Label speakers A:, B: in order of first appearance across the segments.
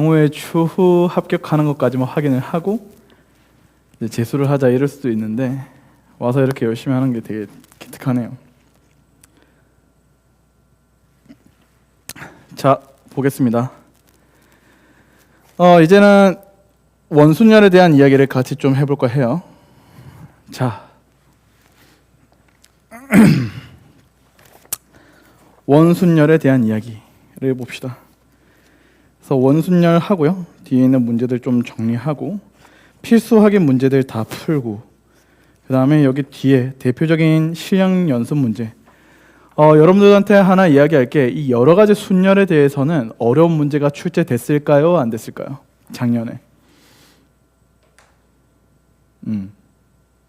A: 경우에 추후 합격하는 것까지만 확인을 하고 이제 재수를 하자 이럴 수도 있는데 와서 이렇게 열심히 하는 게 되게 기특하네요. 자, 보겠습니다. 이제는 원순열에 대한 이야기를 같이 좀 해볼까 해요. 자, 원순열에 대한 이야기를 봅시다. 그래서 원순열 하고요. 뒤에 있는 문제들 좀 정리하고 필수 확인 문제들 다 풀고 그 다음에 여기 뒤에 대표적인 실력 연습 문제. 여러분들한테 하나 이야기할게. 이 여러 가지 순열에 대해서는 어려운 문제가 출제됐을까요? 안 됐을까요? 작년에.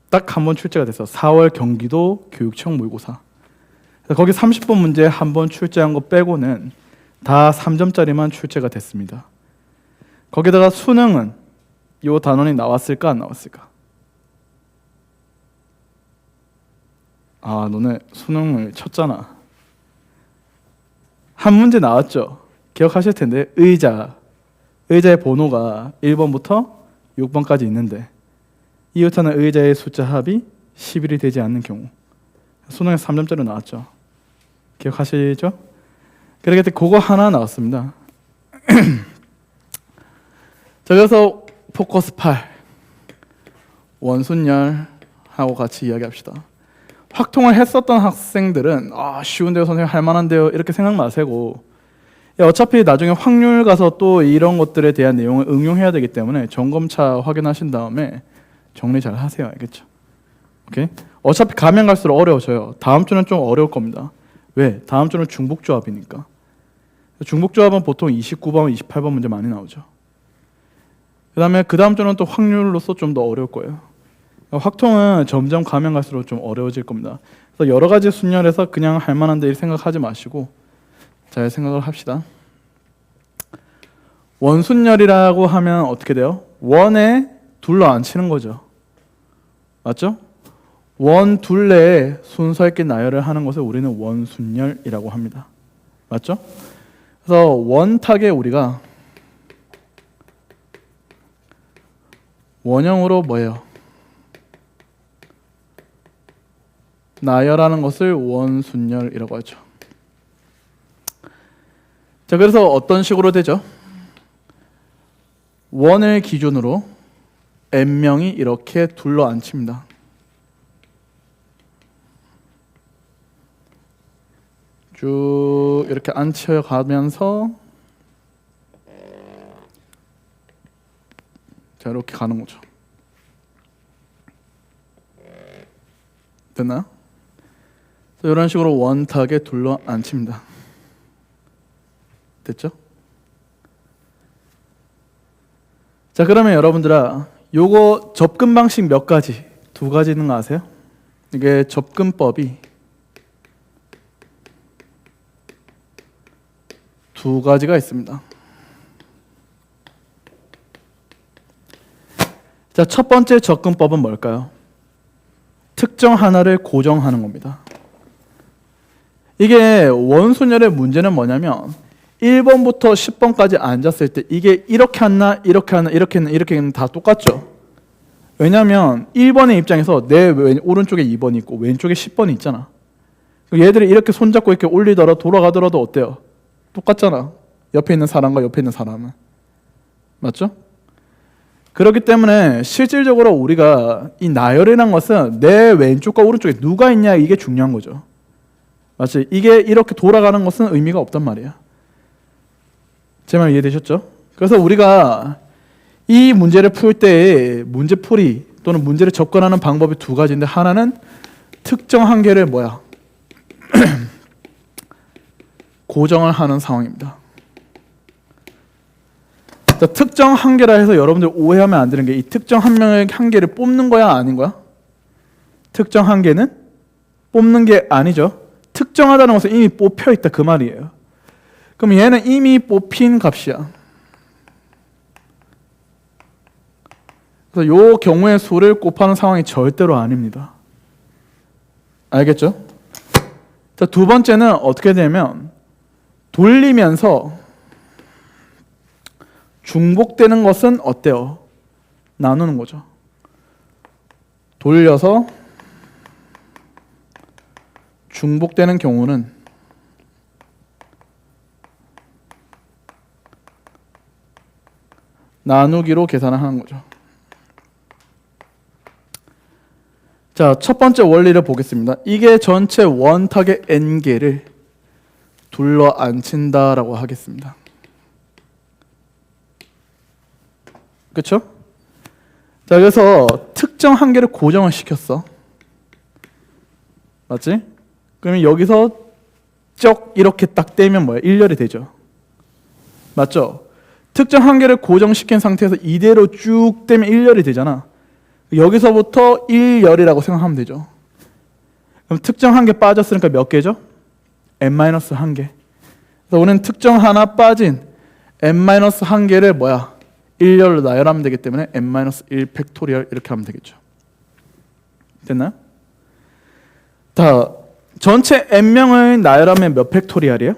A: 딱 한 번 출제가 됐어. 4월 경기도 교육청 모의고사. 거기 30번 문제 한 번 출제한 거 빼고는 다 3점짜리만 출제가 됐습니다. 거기다가 수능은 이 단원이 나왔을까 안 나왔을까? 아, 너네 수능을 쳤잖아. 한 문제 나왔죠? 기억하실 텐데 의자의 번호가 1번부터 6번까지 있는데 이웃하는 의자의 숫자 합이 11이 되지 않는 경우 수능에 3점짜리 나왔죠. 기억하시죠? 그렇게 그거 하나 나왔습니다. 자, 그래서 포커스 8 원순열하고 같이 이야기합시다. 확통을 했었던 학생들은 쉬운데요 선생님 할만한데요 이렇게 생각 마시고 어차피 나중에 확률 가서 또 이런 것들에 대한 내용을 응용해야 되기 때문에 점검차 확인하신 다음에 정리 잘 하세요. 알겠죠? 오케이? 어차피 가면 갈수록 어려워져요. 다음 주는 좀 어려울 겁니다. 왜? 다음 주는 중복조합이니까. 중복조합은 보통 29번, 28번 문제 많이 나오죠. 그 다음 주는 또 확률로서 좀 더 어려울 거예요. 확통은 점점 가면 갈수록 좀 어려워질 겁니다. 그래서 여러 가지 순열에서 그냥 할 만한데 생각하지 마시고 잘 생각을 합시다. 원순열이라고 하면 어떻게 돼요? 원에 둘러앉히는 거죠. 맞죠? 원 둘레에 순서 있게 나열을 하는 것을 우리는 원순열이라고 합니다. 맞죠? 그래서 원탁에 우리가 원형으로 뭐예요? 나열하는 것을 원순열이라고 하죠. 자, 그래서 어떤 식으로 되죠? 원을 기준으로 n명이 이렇게 둘러앉힙니다. 쭉 이렇게 앉혀가면서 자, 이렇게 가는 거죠. 됐나요? 이런 식으로 원탁에 둘러앉힙니다. 됐죠? 자, 그러면 여러분들아 요거 접근 방식 몇 가지? 2가지 있는 거 아세요? 이게 접근법이 2가지가 있습니다. 자, 첫 번째 접근법은 뭘까요? 특정 하나를 고정하는 겁니다. 이게 원순열의 문제는 뭐냐면 1번부터 10번까지 앉았을 때 이게 이렇게 하나, 이렇게 하나, 이렇게 하나, 이렇게 하나 다 똑같죠? 왜냐하면 1번의 입장에서 내 오른쪽에 2번이 있고 왼쪽에 10번이 있잖아. 얘들이 이렇게 손잡고 이렇게 올리더라도 돌아가더라도 어때요? 똑같잖아. 옆에 있는 사람과 옆에 있는 사람은. 맞죠? 그렇기 때문에 실질적으로 우리가 이 나열이라는 것은 내 왼쪽과 오른쪽에 누가 있냐 이게 중요한 거죠. 맞지? 이게 이렇게 돌아가는 것은 의미가 없단 말이야. 제 말 이해되셨죠? 그래서 우리가 이 문제를 풀 때 문제풀이 또는 문제를 접근하는 방법이 2가지인데 하나는 특정 한 개를 뭐야? 고정을 하는 상황입니다. 자, 특정 한 개라 해서 여러분들 오해하면 안 되는 게 이 특정 한 개를 뽑는 거야 아닌 거야? 특정 한 개는 뽑는 게 아니죠. 특정하다는 것은 이미 뽑혀 있다 그 말이에요. 그럼 얘는 이미 뽑힌 값이야. 그래서 이 경우의 수를 곱하는 상황이 절대로 아닙니다. 알겠죠? 자, 2번째는 어떻게 되냐면 돌리면서 중복되는 것은 어때요? 나누는 거죠. 돌려서 중복되는 경우는 나누기로 계산을 하는 거죠. 자, 첫 번째 원리를 보겠습니다. 이게 전체 원탁의 n개를 둘러 앉힌다라고 하겠습니다. 그렇죠? 자, 그래서 특정 한 개를 고정을 시켰어. 맞지? 그러면 여기서 쩍 이렇게 딱 떼면 뭐야? 일렬이 되죠. 맞죠? 특정 한 개를 고정시킨 상태에서 이대로 쭉 떼면 일렬이 되잖아. 여기서부터 1열이라고 생각하면 되죠. 그럼 특정 한 개 빠졌으니까 몇 개죠? n-1개. 그래서 우리는 특정 하나 빠진 n-1개를 뭐야? 1열로 나열하면 되기 때문에 n-1 팩토리얼 이렇게 하면 되겠죠. 됐나요? 자, 전체 n명을 나열하면 몇 팩토리얼이에요?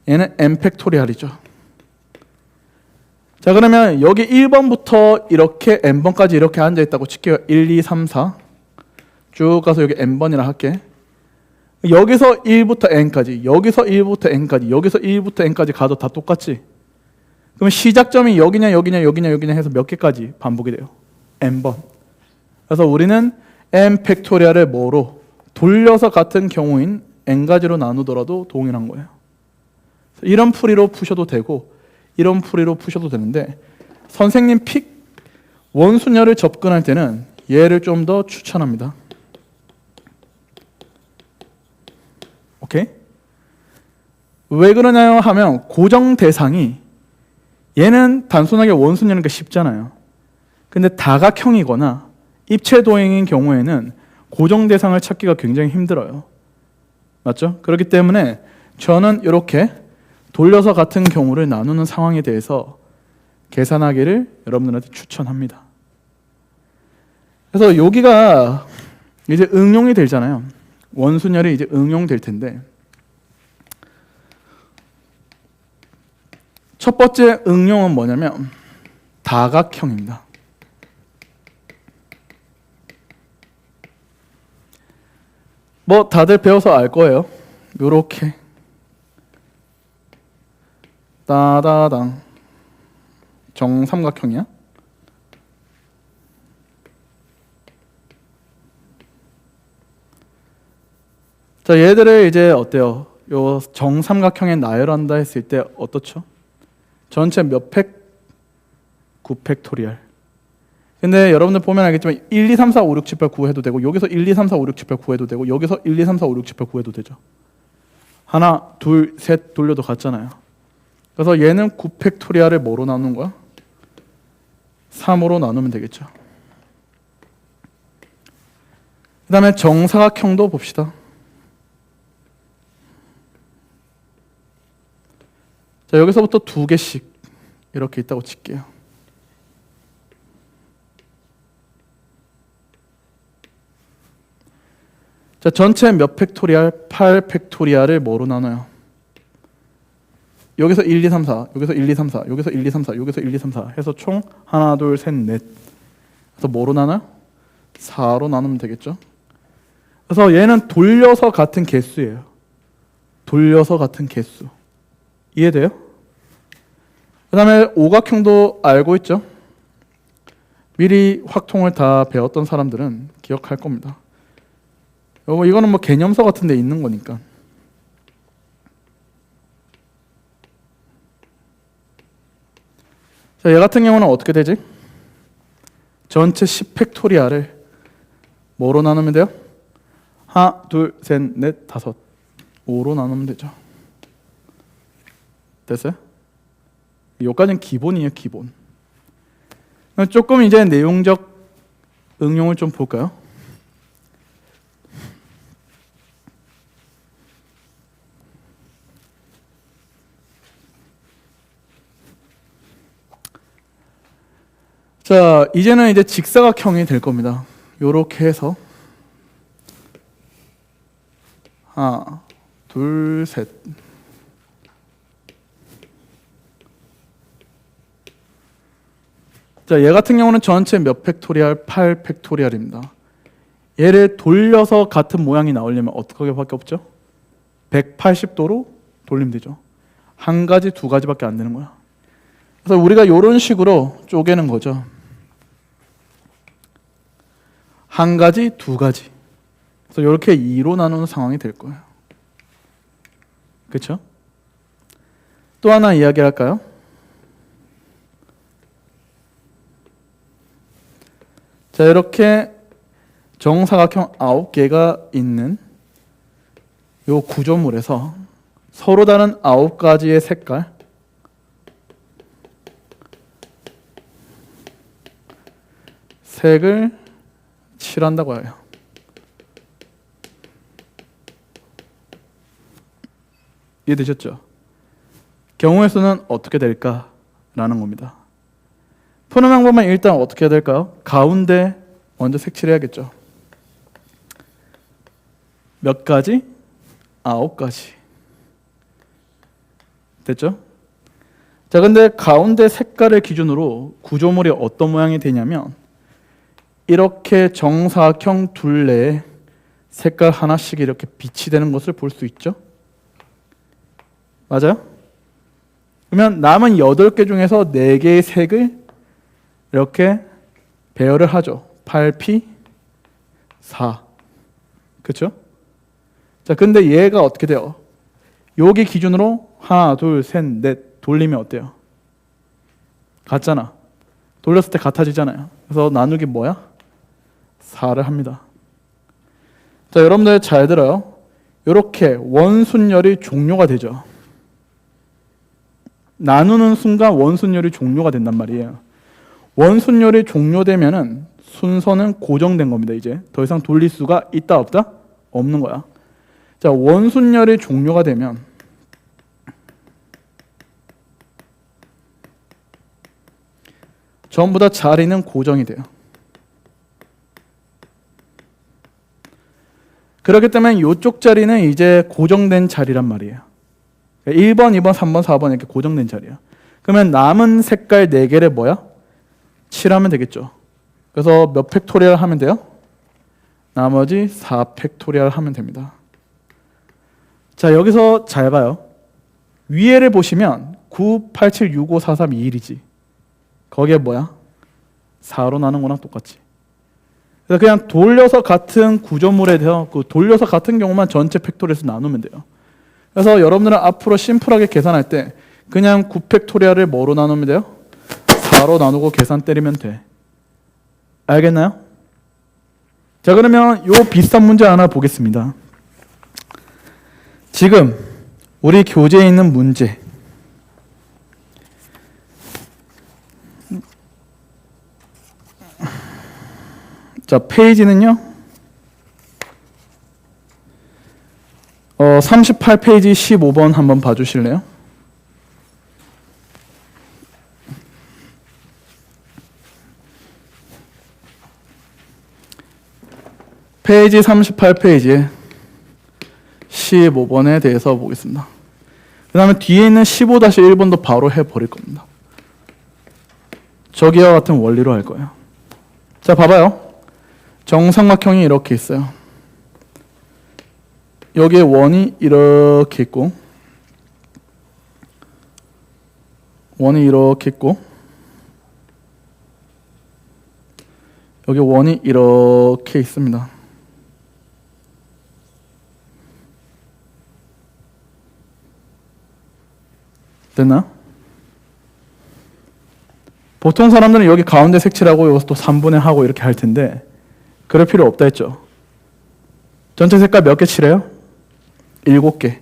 A: 얘는 n 팩토리얼이죠. 자, 그러면 여기 1번부터 이렇게 n번까지 이렇게 앉아있다고 칠게요. 1, 2, 3, 4 쭉 가서 여기 n번이라 할게. 여기서 1부터 n까지, 여기서 1부터 n까지, 여기서 1부터 n까지 가도 다 똑같지? 그럼 시작점이 여기냐 여기냐 여기냐 여기냐 해서 몇 개까지 반복이 돼요? n번. 그래서 우리는 n 팩토리얼을 뭐로? 돌려서 같은 경우인 n가지로 나누더라도 동일한 거예요. 이런 풀이로 푸셔도 되고 이런 풀이로 푸셔도 되는데 선생님 픽 원순열을 접근할 때는 얘를 좀 더 추천합니다. 오케이? 왜 그러냐요 하면 고정 대상이 얘는 단순하게 원순열이니까 쉽잖아요. 근데 다각형이거나 입체도형인 경우에는 고정 대상을 찾기가 굉장히 힘들어요. 맞죠? 그렇기 때문에 저는 이렇게 돌려서 같은 경우를 나누는 상황에 대해서 계산하기를 여러분들한테 추천합니다. 그래서 여기가 이제 응용이 되잖아요. 원순열이 이제 응용될 텐데 첫 번째 응용은 뭐냐면 다각형입니다. 뭐 다들 배워서 알 거예요. 요렇게 따다당 정삼각형이야. 자, 얘들을 이제 어때요? 요 정삼각형에 나열한다 했을 때 어떻죠? 전체 몇 팩? 9팩토리얼. 근데 여러분들 보면 알겠지만 1, 2, 3, 4, 5, 6, 7, 8, 9 해도 되고 여기서 1, 2, 3, 4, 5, 6, 7, 8, 9 해도 되고 여기서 1, 2, 3, 4, 5, 6, 7, 8, 9 해도 되죠. 하나, 둘, 셋 돌려도 같잖아요. 그래서 얘는 9팩토리얼을 뭐로 나누는 거야? 3으로 나누면 되겠죠. 그 다음에 정사각형도 봅시다. 자, 여기서부터 2개씩 이렇게 있다고 칠게요. 자, 전체 몇 팩토리얼? 8팩토리얼을 뭐로 나눠요? 여기서 1, 2, 3, 4, 여기서 1, 2, 3, 4, 여기서 1, 2, 3, 4, 여기서 1, 2, 3, 4 해서 총 하나, 둘, 셋, 넷. 그래서 뭐로 나눠요? 4로 나누면 되겠죠. 그래서 얘는 돌려서 같은 개수예요. 돌려서 같은 개수. 이해돼요? 그 다음에 오각형도 알고 있죠? 미리 확통을 다 배웠던 사람들은 기억할 겁니다. 이거는 뭐 개념서 같은 데 있는 거니까. 자, 얘 같은 경우는 어떻게 되지? 전체 10팩토리얼을 뭐로 나누면 돼요? 하나, 둘, 셋, 넷, 다섯, 5로 나누면 되죠. 됐어요? 여기까지는 기본이에요, 기본. 조금 이제 내용적 응용을 좀 볼까요? 자, 이제는 이제 직사각형이 될 겁니다. 요렇게 해서 하나, 둘, 셋. 자, 얘 같은 경우는 전체 몇 팩토리얼? 8 팩토리얼입니다. 얘를 돌려서 같은 모양이 나오려면 어떻게 밖에 없죠? 180도로 돌리면 되죠. 한 가지, 두 가지밖에 안 되는 거야. 그래서 우리가 이런 식으로 쪼개는 거죠. 한 가지, 두 가지. 그래서 이렇게 2로 나누는 상황이 될 거예요. 그렇죠? 또 하나 이야기할까요? 자, 이렇게 정사각형 9개가 있는 이 구조물에서 서로 다른 9가지의 색깔, 색을 칠한다고 해요. 이해되셨죠? 경우의 수는 어떻게 될까라는 겁니다. 푸는 방법은 일단 어떻게 해야 될까요? 가운데 먼저 색칠해야겠죠. 몇 가지? 9가지. 됐죠? 자, 근데 가운데 색깔을 기준으로 구조물이 어떤 모양이 되냐면 이렇게 정사각형 둘레에 색깔 하나씩 이렇게 빛이 되는 것을 볼 수 있죠? 맞아요? 그러면 남은 8개 중에서 4개의 색을 이렇게 배열을 하죠. 8P, 4. 그렇죠? 자, 근데 얘가 어떻게 돼요? 여기 기준으로 하나, 둘, 셋, 넷 돌리면 어때요? 같잖아. 돌렸을 때 같아지잖아요. 그래서 나누기 뭐야? 4를 합니다. 자, 여러분들 잘 들어요. 이렇게 원순열이 종료가 되죠. 나누는 순간 원순열이 종료가 된단 말이에요. 원순열이 종료되면은 순서는 고정된 겁니다. 이제 더 이상 돌릴 수가 있다 없다? 없는 거야. 자, 원순열이 종료가 되면 전부 다 자리는 고정이 돼요. 그렇기 때문에 이쪽 자리는 이제 고정된 자리란 말이에요. 1번, 2번, 3번, 4번 이렇게 고정된 자리야. 그러면 남은 색깔 4개를 뭐야? 칠하면 되겠죠. 그래서 몇 팩토리얼 하면 돼요? 나머지 4 팩토리얼 하면 됩니다. 자, 여기서 잘 봐요. 위에를 보시면 9, 8, 7, 6, 5, 4, 3, 2, 1이지. 거기에 뭐야? 4로 나눈 거랑 똑같지. 그래서 그냥 돌려서 같은 구조물에 대해서 그 돌려서 같은 경우만 전체 팩토리얼에서 나누면 돼요. 그래서 여러분들은 앞으로 심플하게 계산할 때 그냥 9팩토리얼을 뭐로 나누면 돼요? 4로 나누고 계산 때리면 돼. 알겠나요? 자, 그러면 요 비슷한 문제 하나 보겠습니다. 지금 우리 교재에 있는 문제 자, 페이지는요 38페이지 15번 한번 봐주실래요? 페이지 38페이지에 15번에 대해서 보겠습니다. 그 다음에 뒤에 있는 15-1번도 바로 해버릴 겁니다. 저기와 같은 원리로 할 거예요. 자, 봐봐요. 정삼각형이 이렇게 있어요. 여기에 원이 이렇게 있고 원이 이렇게 있고 여기 원이 이렇게 있습니다. 됐나? 보통 사람들은 여기 가운데 색칠하고 여기서 또 3분의 하고 이렇게 할 텐데 그럴 필요 없다 했죠. 전체 색깔 몇 개 칠해요? 7개.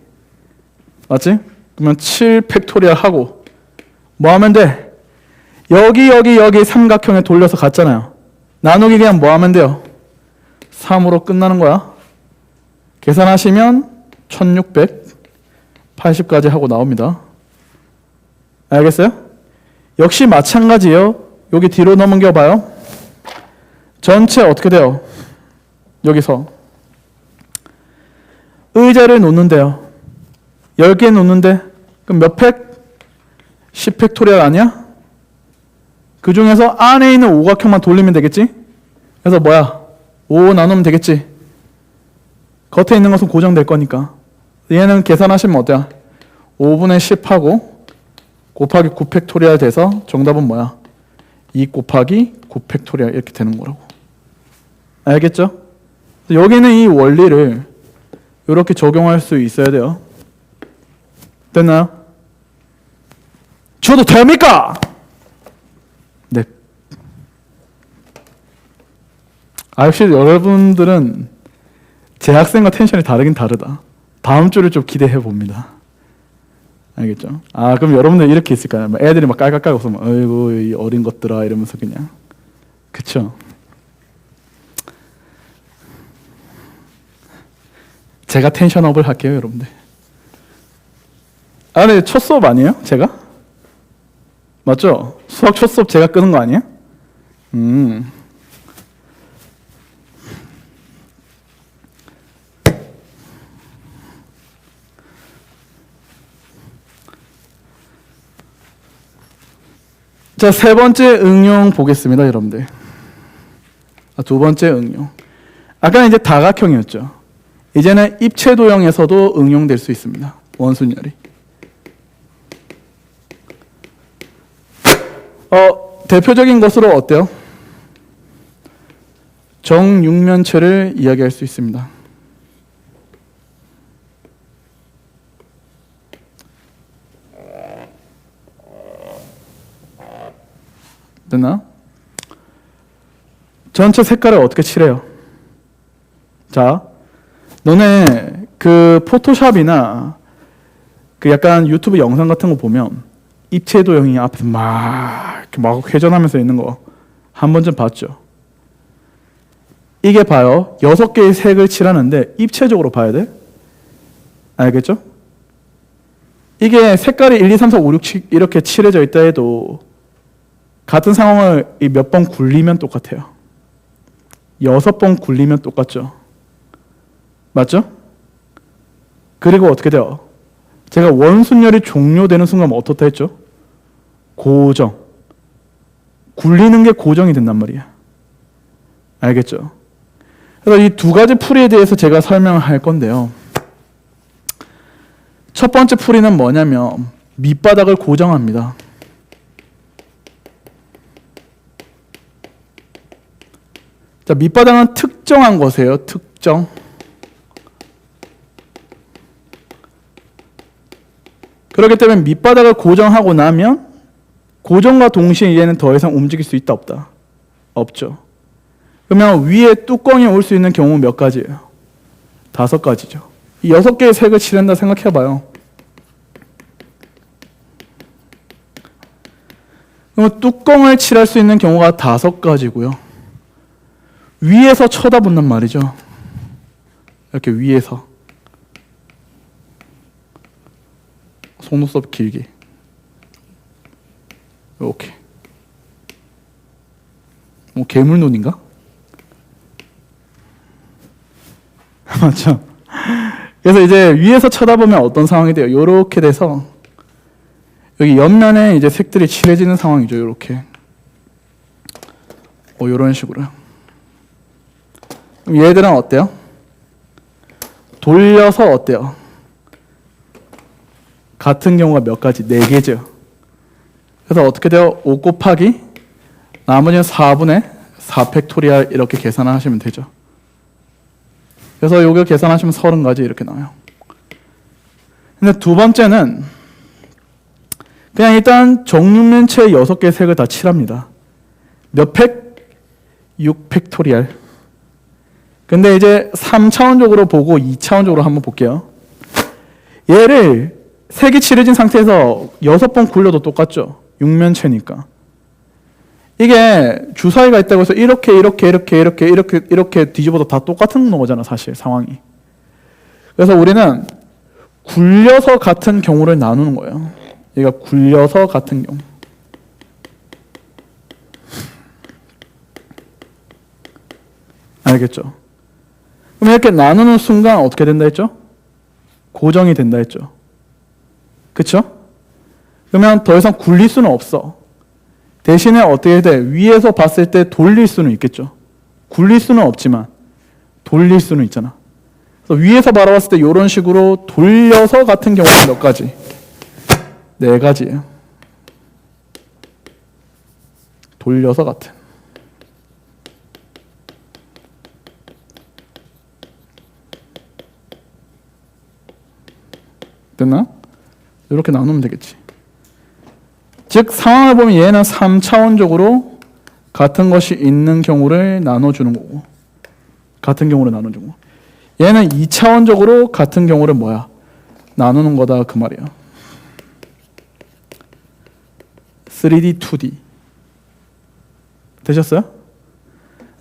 A: 맞지? 그러면 7 팩토리얼 하고 뭐 하면 돼? 여기 삼각형에 돌려서 갔잖아요. 나누기 그냥 뭐 하면 돼요? 3으로 끝나는 거야. 계산하시면 1680까지 하고 나옵니다. 알겠어요? 역시 마찬가지예요. 여기 뒤로 넘겨봐요. 전체 어떻게 돼요? 여기서 의자를 놓는데요. 10개 놓는데 그럼 몇 팩? 10팩토리얼 아니야? 그 중에서 안에 있는 오각형만 돌리면 되겠지? 그래서 뭐야? 5 나누면 되겠지? 겉에 있는 것은 고정될 거니까. 얘는 계산하시면 어때요? 5분의 10하고 곱하기 9팩토리얼 돼서 정답은 뭐야? 2 곱하기 9팩토리얼 이렇게 되는 거라고. 알겠죠? 여기는 이 원리를 이렇게 적용할 수 있어야 돼요. 됐나요? 줘도 됩니까? 네. 역시 여러분들은 재학생과 텐션이 다르긴 다르다. 다음 주를 좀 기대해 봅니다. 알겠죠? 그럼 여러분들 이렇게 있을까요? 애들이 막 깔깔깔 웃으면 어이구 이 어린 것들아 이러면서 그냥. 그쵸? 제가 텐션업을 할게요, 여러분들. 근데 첫 수업 아니에요? 제가? 맞죠? 수학 첫 수업 제가 끄는 거 아니에요? 자, 세 번째 응용 보겠습니다, 여러분들. 두 번째 응용. 아까는 이제 다각형이었죠. 이제는 입체도형에서도 응용될 수 있습니다. 원순열이. 대표적인 것으로 어때요? 정육면체를 이야기할 수 있습니다. 됐나? 전체 색깔을 어떻게 칠해요? 자, 너네 그 포토샵이나 그 약간 유튜브 영상 같은 거 보면 입체도형이 앞에서 이렇게 막 회전하면서 있는 거 한 번쯤 봤죠? 이게 봐요. 6개의 색을 칠하는데 입체적으로 봐야 돼. 알겠죠? 이게 색깔이 1, 2, 3, 4, 5, 6, 7 이렇게 칠해져 있다 해도 같은 상황을 몇 번 굴리면 똑같아요. 6번 굴리면 똑같죠. 맞죠? 그리고 어떻게 돼요? 제가 원순열이 종료되는 순간 어떻다 했죠? 고정. 굴리는 게 고정이 된단 말이야. 알겠죠? 그래서 이 두 가지 풀이에 대해서 제가 설명을 할 건데요. 첫 번째 풀이는 뭐냐면 밑바닥을 고정합니다. 자, 밑바닥은 특정한 것이에요. 특정. 그렇기 때문에 밑바닥을 고정하고 나면 고정과 동시에 얘는 더 이상 움직일 수 있다 없다? 없죠. 그러면 위에 뚜껑이 올 수 있는 경우 몇 가지예요? 5가지죠. 이 6개의 색을 칠한다 생각해봐요. 그럼 뚜껑을 칠할 수 있는 경우가 5가지고요. 위에서 쳐다본단 말이죠. 이렇게 위에서. 속눈썹 길게. 이렇게. 괴물눈인가? 맞죠? 그래서 이제 위에서 쳐다보면 어떤 상황이 돼요? 이렇게 돼서 여기 옆면에 이제 색들이 칠해지는 상황이죠. 이렇게. 이런 식으로요. 그럼 얘들은 어때요? 돌려서 어때요? 같은 경우가 몇 가지? 4개죠. 그래서 어떻게 돼요? 5 곱하기 나머지는 4분의 4팩토리얼 이렇게 계산을 하시면 되죠. 그래서 이거 계산하시면 30가지 이렇게 나와요. 근데 두 번째는 그냥 일단 정육면체 6개의 색을 다 칠합니다. 몇 팩? 6팩토리얼. 근데 이제 3차원적으로 보고 2차원적으로 한번 볼게요. 얘를 색이 칠해진 상태에서 6번 굴려도 똑같죠. 육면체니까. 이게 주사위가 있다고 해서 이렇게 뒤집어도 다 똑같은 거잖아, 사실 상황이. 그래서 우리는 굴려서 같은 경우를 나누는 거예요. 얘가 굴려서 같은 경우. 알겠죠? 그럼 이렇게 나누는 순간 어떻게 된다 했죠? 고정이 된다 했죠. 그쵸? 그러면 더 이상 굴릴 수는 없어. 대신에 어떻게 돼? 위에서 봤을 때 돌릴 수는 있겠죠. 굴릴 수는 없지만 돌릴 수는 있잖아. 그래서 위에서 바라봤을 때 이런 식으로 돌려서 같은 경우는 몇 가지? 4가지예요. 돌려서 같은. 됐나? 이렇게 나누면 되겠지. 즉 상황을 보면 얘는 3차원적으로 같은 것이 있는 경우를 나눠주는 거고, 같은 경우를 나눠주는 거고, 얘는 2차원적으로 같은 경우를 뭐야? 나누는 거다 그 말이야. 3D, 2D 되셨어요?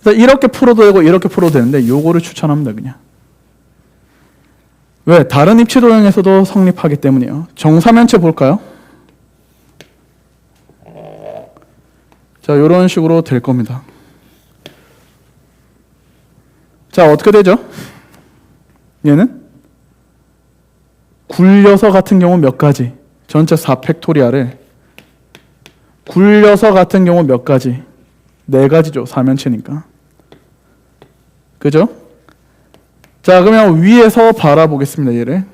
A: 그래서 이렇게 풀어도 되고 이렇게 풀어도 되는데 요거를 추천합니다. 그냥. 왜? 다른 입체 도형에서도 성립하기 때문이에요. 정사면체 볼까요? 자, 이런 식으로 될 겁니다. 자, 어떻게 되죠? 얘는 굴려서 같은 경우 몇 가지? 전체 4팩토리아를 굴려서 같은 경우 몇 가지? 4가지죠. 사면체니까. 그죠? 자, 그러면 위에서 바라보겠습니다. 얘를.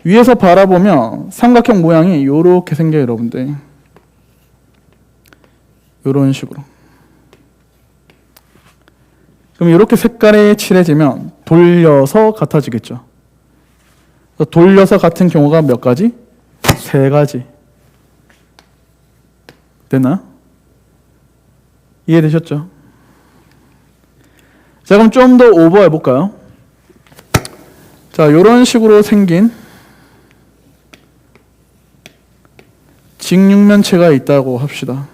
A: 위에서 바라보면 삼각형 모양이 이렇게 생겨요, 여러분들. 이런 식으로. 그럼 이렇게 색깔이 칠해지면 돌려서 같아지겠죠. 돌려서 같은 경우가 몇 가지? 3가지. 됐나? 이해되셨죠? 자, 그럼 좀 더 오버해 볼까요? 자, 이런 식으로 생긴 직육면체가 있다고 합시다.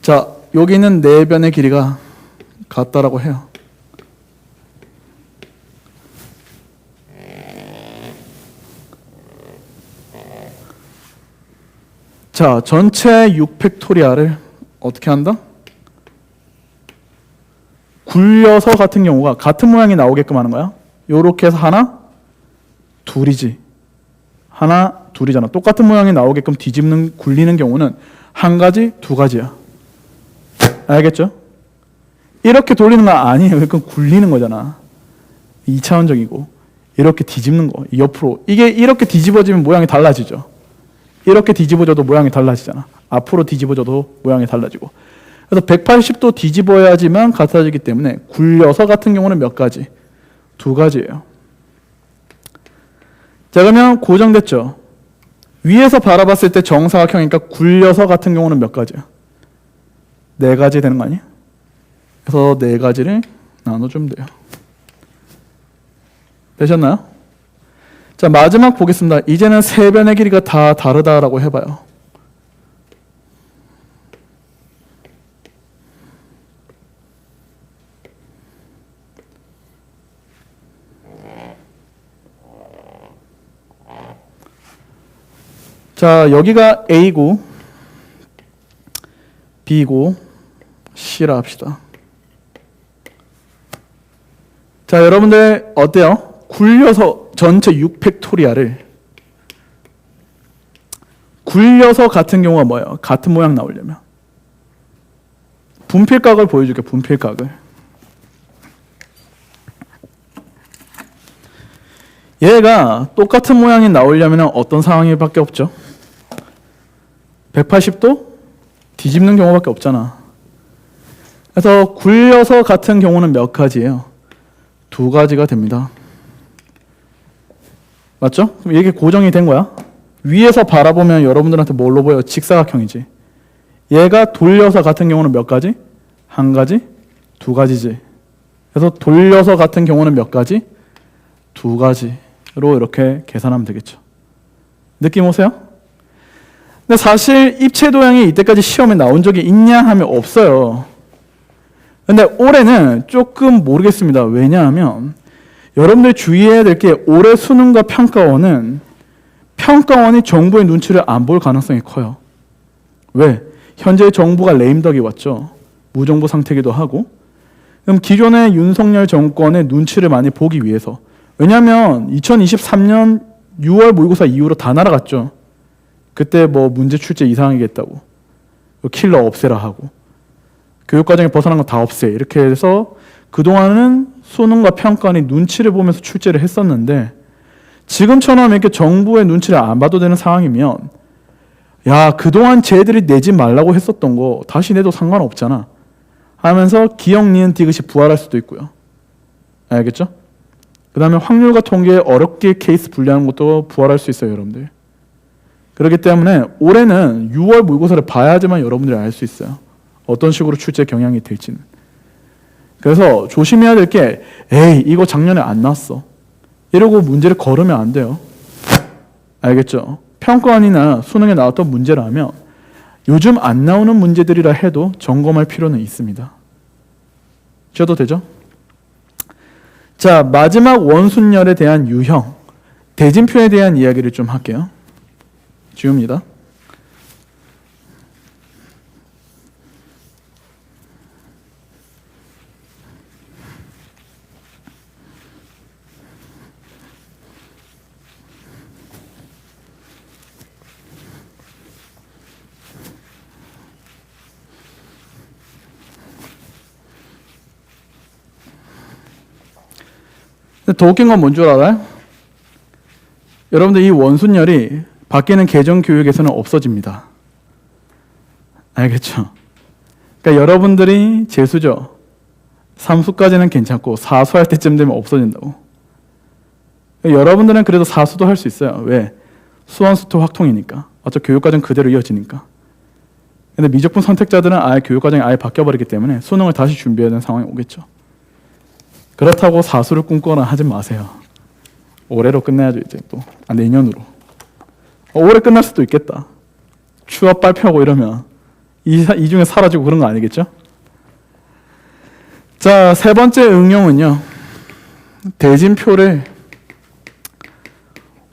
A: 자, 여기 있는 4변의 길이가 같다라고 해요. 자, 전체 6팩토리아를 어떻게 한다? 굴려서 같은 경우가 같은 모양이 나오게끔 하는 거야. 요렇게 해서 하나, 둘이지. 하나, 둘이잖아. 똑같은 모양이 나오게끔 뒤집는, 굴리는 경우는 1가지, 2가지야. 알겠죠? 이렇게 돌리는 거 아니에요. 그건 굴리는 거잖아. 2차원적이고. 이렇게 뒤집는 거. 옆으로. 이게 이렇게 뒤집어지면 모양이 달라지죠. 이렇게 뒤집어져도 모양이 달라지잖아. 앞으로 뒤집어져도 모양이 달라지고. 그래서 180도 뒤집어야지만 같아지기 때문에 굴려서 같은 경우는 몇 가지? 2가지예요. 자, 그러면 고정됐죠? 위에서 바라봤을 때 정사각형이니까 굴려서 같은 경우는 몇 가지야? 4가지 되는 거 아니야? 그래서 4가지를 나눠주면 돼요. 되셨나요? 자, 마지막 보겠습니다. 이제는 3변의 길이가 다 다르다라고 해봐요. 자, 여기가 A고 B고 C라 합시다. 자, 여러분들 어때요? 굴려서 전체 6팩토리아를 굴려서 같은 경우가 뭐예요? 같은 모양 나오려면 분필각을 보여줄게요. 분필각을. 얘가 똑같은 모양이 나오려면 어떤 상황이 밖에 없죠? 180도 뒤집는 경우밖에 없잖아. 그래서 굴려서 같은 경우는 몇 가지예요? 2가지가 됩니다. 맞죠? 그럼 이게 고정이 된 거야. 위에서 바라보면 여러분들한테 뭘로 보여? 직사각형이지. 얘가 돌려서 같은 경우는 몇 가지? 1가지? 2가지지. 그래서 돌려서 같은 경우는 몇 가지? 2가지로 이렇게 계산하면 되겠죠. 느낌 오세요? 근데 사실 입체 도형이 이때까지 시험에 나온 적이 있냐 하면 없어요. 근데 올해는 조금 모르겠습니다. 왜냐하면 여러분들 주의해야 될 게 올해 수능과 평가원은 평가원이 정부의 눈치를 안 볼 가능성이 커요. 왜? 현재 정부가 레임덕이 왔죠. 무정부 상태이기도 하고. 그럼 기존의 윤석열 정권의 눈치를 많이 보기 위해서, 왜냐하면 2023년 6월 모의고사 이후로 다 날아갔죠. 그때 뭐 문제 출제 이상하게 했다고, 킬러 없애라 하고, 교육과정에 벗어난 거 다 없애, 이렇게 해서 그동안은 수능과 평가원이 눈치를 보면서 출제를 했었는데, 지금처럼 이렇게 정부의 눈치를 안 봐도 되는 상황이면, 야, 그동안 쟤들이 내지 말라고 했었던 거 다시 내도 상관없잖아 하면서 기억, 니은, 디귿이 부활할 수도 있고요. 알겠죠? 그 다음에 확률과 통계에 어렵게 케이스 분류하는 것도 부활할 수 있어요, 여러분들. 그렇기 때문에 올해는 6월 모의고사를 봐야지만 여러분들이 알 수 있어요. 어떤 식으로 출제 경향이 될지는. 그래서 조심해야 될 게, 에이, 이거 작년에 안 나왔어, 이러고 문제를 걸으면 안 돼요. 알겠죠? 평가원이나 수능에 나왔던 문제라면 요즘 안 나오는 문제들이라 해도 점검할 필요는 있습니다. 쉬어도 되죠? 자, 마지막 원순열에 대한 유형, 대진표에 대한 이야기를 좀 할게요. 지웁니다. 더 웃긴 건 뭔 줄 알아요? 여러분들 이 원순열이 바뀌는 개정교육에서는 없어집니다. 알겠죠? 그러니까 여러분들이 재수죠. 삼수까지는 괜찮고 사수할 때쯤 되면 없어진다고. 그러니까 여러분들은 그래도 사수도 할 수 있어요. 왜? 수원수투 확통이니까. 어차피 교육과정 그대로 이어지니까. 근데 미적분 선택자들은 아예 교육과정이 아예 바뀌어버리기 때문에 수능을 다시 준비해야 되는 상황이 오겠죠. 그렇다고 사수를 꿈꾸거나 하지 마세요. 올해로 끝내야죠, 이제 또. 내년으로. 올해 끝날 수도 있겠다. 취업 발표하고 이러면 이 중에 사라지고 그런 거 아니겠죠? 자, 세 번째 응용은요, 대진표를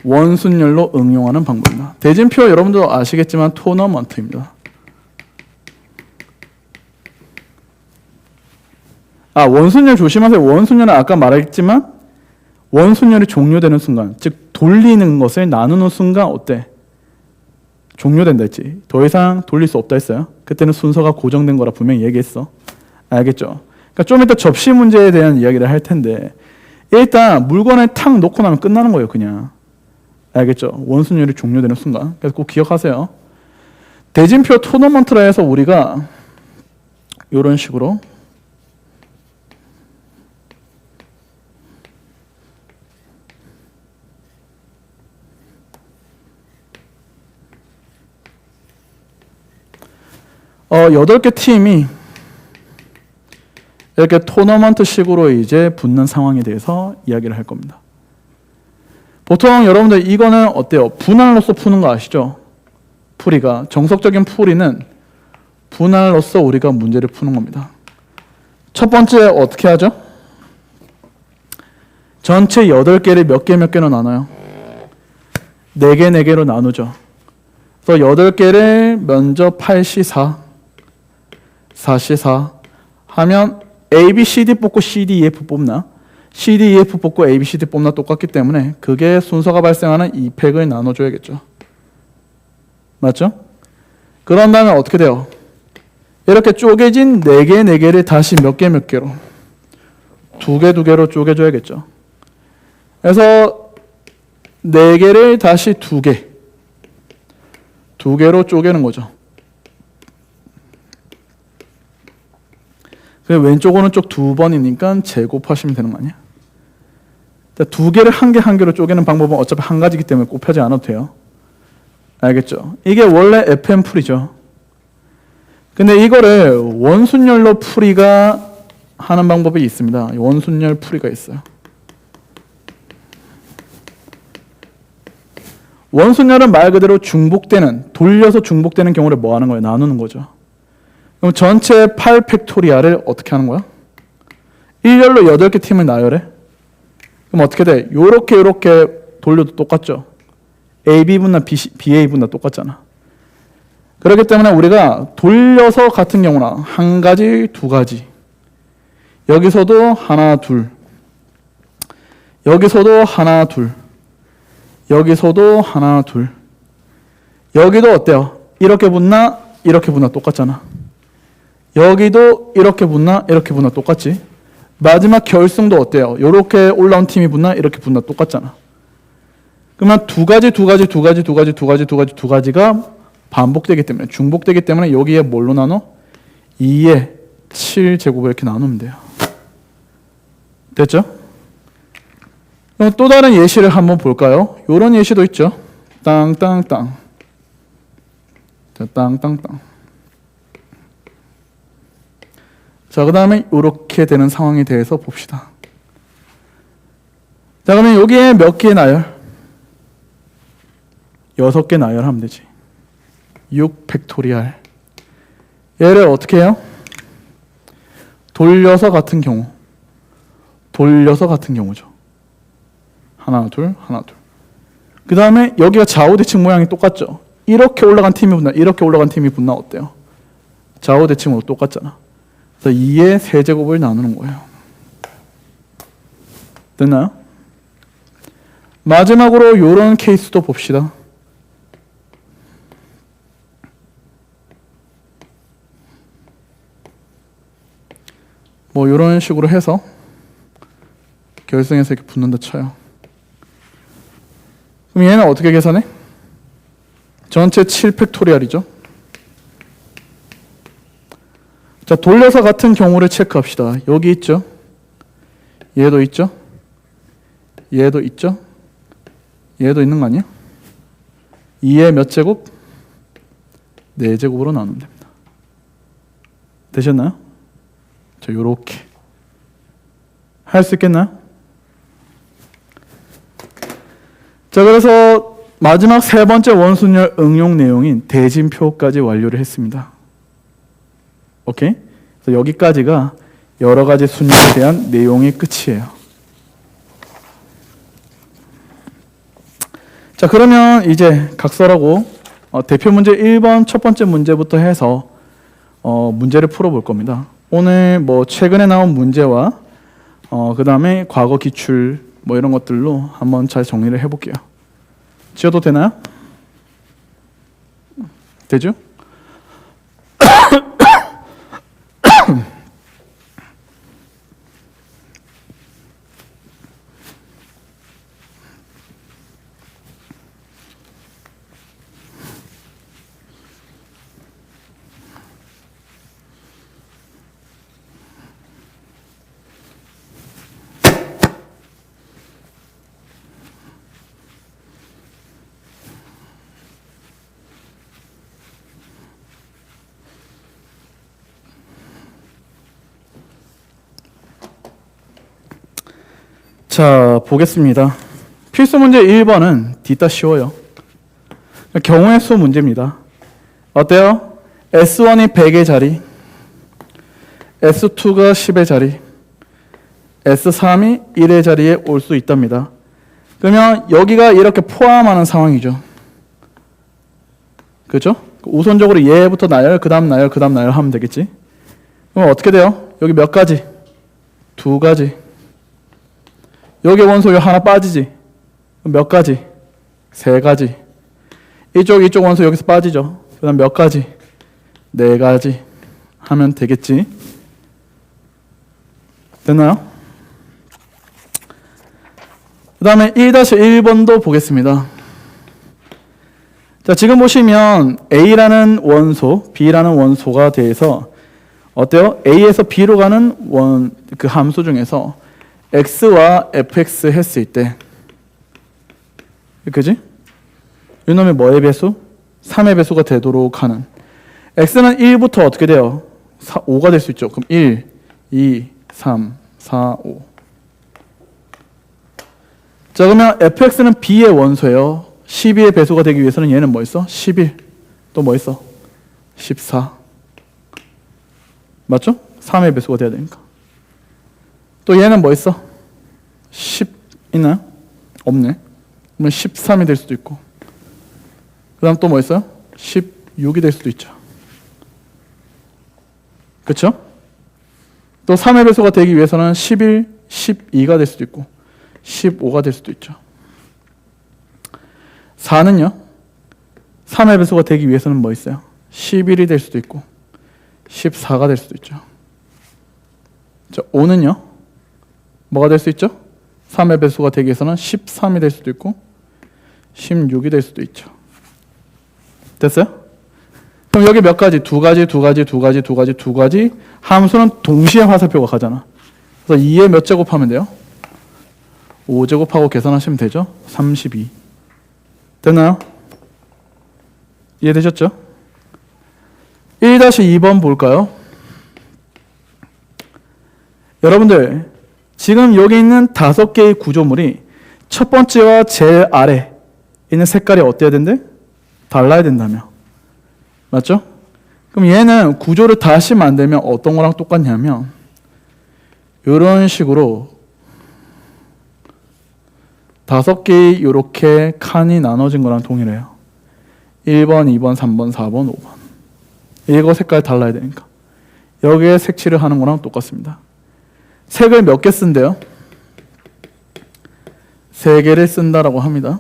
A: 원순열로 응용하는 방법입니다. 대진표 여러분도 아시겠지만 토너먼트입니다. 원순열 조심하세요. 원순열은 아까 말했지만 원순열이 종료되는 순간, 즉 돌리는 것을 나누는 순간 어때? 종료된다 했지. 더 이상 돌릴 수 없다 했어요. 그때는 순서가 고정된 거라 분명히 얘기했어. 알겠죠? 그러니까 좀 이따 접시 문제에 대한 이야기를 할 텐데, 일단 물건을 탁 놓고 나면 끝나는 거예요, 그냥. 알겠죠? 원순열이 종료되는 순간. 그래서 꼭 기억하세요. 대진표 토너먼트라 해서 우리가 이런 식으로 여덟 개 팀이 이렇게 토너먼트식으로 이제 붙는 상황에 대해서 이야기를 할 겁니다. 보통 여러분들 이거는 어때요? 분할로서 푸는 거 아시죠? 풀이가. 정석적인 풀이는 분할로서 우리가 문제를 푸는 겁니다. 첫 번째 어떻게 하죠? 전체 8개를 몇 개로 나눠요? 4개, 4개로 나누죠. 그래서 8개를 먼저 8C4, 4C4 하면 A, B, C, D 뽑고 C, D, E, F 뽑나? C, D, E, F 뽑고 A, B, C, D 뽑나 똑같기 때문에 그게 순서가 발생하는 이 팩을 나눠줘야겠죠. 맞죠? 그런 다음에 어떻게 돼요? 이렇게 쪼개진 4개, 4개를 다시 몇 개로? 2개, 2개로 쪼개줘야겠죠. 그래서 4개를 다시 2개로 쪼개는 거죠. 왼쪽 오른쪽 2번이니까 제곱하시면 되는 거 아니야? 2개를 한 개로 쪼개는 방법은 어차피 한 가지이기 때문에 곱하지 않아도 돼요. 알겠죠? 이게 원래 FM 풀이죠. 근데 이거를 원순열로 풀이가 하는 방법이 있습니다. 원순열 풀이가 있어요. 원순열은 말 그대로 중복되는, 돌려서 중복되는 경우를 뭐 하는 거예요? 나누는 거죠. 그럼 전체 8팩토리아를 어떻게 하는 거야? 1열로 8개 팀을 나열해. 그럼 어떻게 돼? 요렇게 돌려도 똑같죠. AB분나 BA분나 똑같잖아. 그렇기 때문에 우리가 돌려서 같은 경우나 한 가지, 두 가지 여기서도 하나, 둘. 여기서도 하나, 둘. 여기서도 하나, 둘. 여기도 어때요? 이렇게 붙나? 이렇게 붙나? 똑같잖아. 여기도 이렇게 붙나? 이렇게 붙나? 똑같지? 마지막 결승도 어때요? 이렇게 올라온 팀이 붙나? 이렇게 붙나? 똑같잖아. 그러면 두 가지가 반복되기 때문에, 중복되기 때문에 여기에 뭘로 나눠? 2에 7제곱을 이렇게 나누면 돼요. 됐죠? 그럼 또 다른 예시를 한번 볼까요? 이런 예시도 있죠. 땅땅땅. 자, 땅땅땅. 자, 그 다음에 이렇게 되는 상황에 대해서 봅시다. 자, 그러면 여기에 몇 개의 나열? 6개 나열하면 되지. 6 팩토리알. 얘를 어떻게 해요? 돌려서 같은 경우. 돌려서 같은 경우죠. 하나, 둘, 하나, 둘. 그 다음에 여기가 좌우대칭 모양이 똑같죠? 이렇게 올라간 팀이 붙나, 이렇게 올라간 팀이 붙나 어때요? 좌우대칭으로 똑같잖아. 그래서 2의 세제곱을 나누는 거예요. 됐나요? 마지막으로 이런 케이스도 봅시다. 뭐 이런 식으로 해서 결승에서 이렇게 붙는다 쳐요. 그럼 얘는 어떻게 계산해? 전체 7팩토리알이죠. 자, 돌려서 같은 경우를 체크합시다. 여기 있죠. 얘도 있죠. 얘도 있죠. 얘도 있는 거 아니야? 2의 몇 제곱? 4제곱으로 나누면 됩니다. 되셨나요? 자, 요렇게 할 수 있겠나요? 자, 그래서 마지막 세 번째 원순열 응용 내용인 대진표까지 완료를 했습니다. 오케이? 그래서 여기까지가 여러 가지 순열에 대한 내용의 끝이에요. 자, 그러면 이제 각설하고 대표 문제 1번 첫 번째 문제부터 해서 문제를 풀어볼 겁니다. 오늘 뭐 최근에 나온 문제와 그 다음에 과거 기출 뭐 이런 것들로 한번 잘 정리를 해볼게요. 지어도 되나요? 되죠? 자, 보겠습니다. 필수 문제 1번은 뒤따 쉬워요. 경우의 수 문제입니다. 어때요? S1이 100의 자리, S2가 10의 자리, S3이 1의 자리에 올 수 있답니다. 그러면 여기가 이렇게 포함하는 상황이죠. 그렇죠? 우선적으로 얘부터 나열, 그 다음 나열, 그 다음 나열 하면 되겠지. 그럼 어떻게 돼요? 여기 몇 가지? 2가지. 여기 원소 하나 빠지지? 몇 가지? 3가지. 이쪽 원소 여기서 빠지죠? 그 다음 몇 가지? 4가지 하면 되겠지? 됐나요? 그 다음에 1-1번도 보겠습니다. 자, 지금 보시면 A라는 원소, B라는 원소가 돼서 어때요? A에서 B로 가는 그 함수 중에서 X와 fx 했을 때 그지? 이놈이 뭐의 배수? 3의 배수가 되도록 하는 X는 1부터 어떻게 돼요? 5가 될 수 있죠. 그럼 1, 2, 3, 4, 5 자, 그러면 fx는 B의 원소예요. 12의 배수가 되기 위해서는 얘는 뭐 있어? 11 또 뭐 있어? 14 맞죠? 3의 배수가 돼야 되니까 또 얘는 뭐 있어? 10 있나요? 없네. 그러면 13이 될 수도 있고 그 다음 또 뭐 있어요? 16이 될 수도 있죠. 그렇죠? 또 3의 배수가 되기 위해서는 11, 12가 될 수도 있고 15가 될 수도 있죠. 4는요. 3의 배수가 되기 위해서는 뭐 있어요? 11이 될 수도 있고 14가 될 수도 있죠. 자, 5는요. 뭐가 될 수 있죠? 3의 배수가 되기 위해서는 13이 될 수도 있고 16이 될 수도 있죠. 됐어요? 그럼 여기 몇 가지? 두 가지 함수는 동시에 화살표가 가잖아. 그래서 2에 몇 제곱하면 돼요? 5제곱하고 계산하시면 되죠? 32. 됐나요? 이해되셨죠? 1-2번 볼까요? 여러분들 지금 여기 있는 5개의 구조물이 첫 번째와 제일 아래 있는 색깔이 어때야 된대? 달라야 된다며. 맞죠? 그럼 얘는 구조를 다시 만들면 어떤 거랑 똑같냐면 이런 식으로 5개의 이렇게 칸이 나눠진 거랑 동일해요. 1번, 2번, 3번, 4번, 5번. 이거 색깔 달라야 되니까. 여기에 색칠을 하는 거랑 똑같습니다. 색을 몇 개 쓴대요? 3개를 쓴다라고 합니다.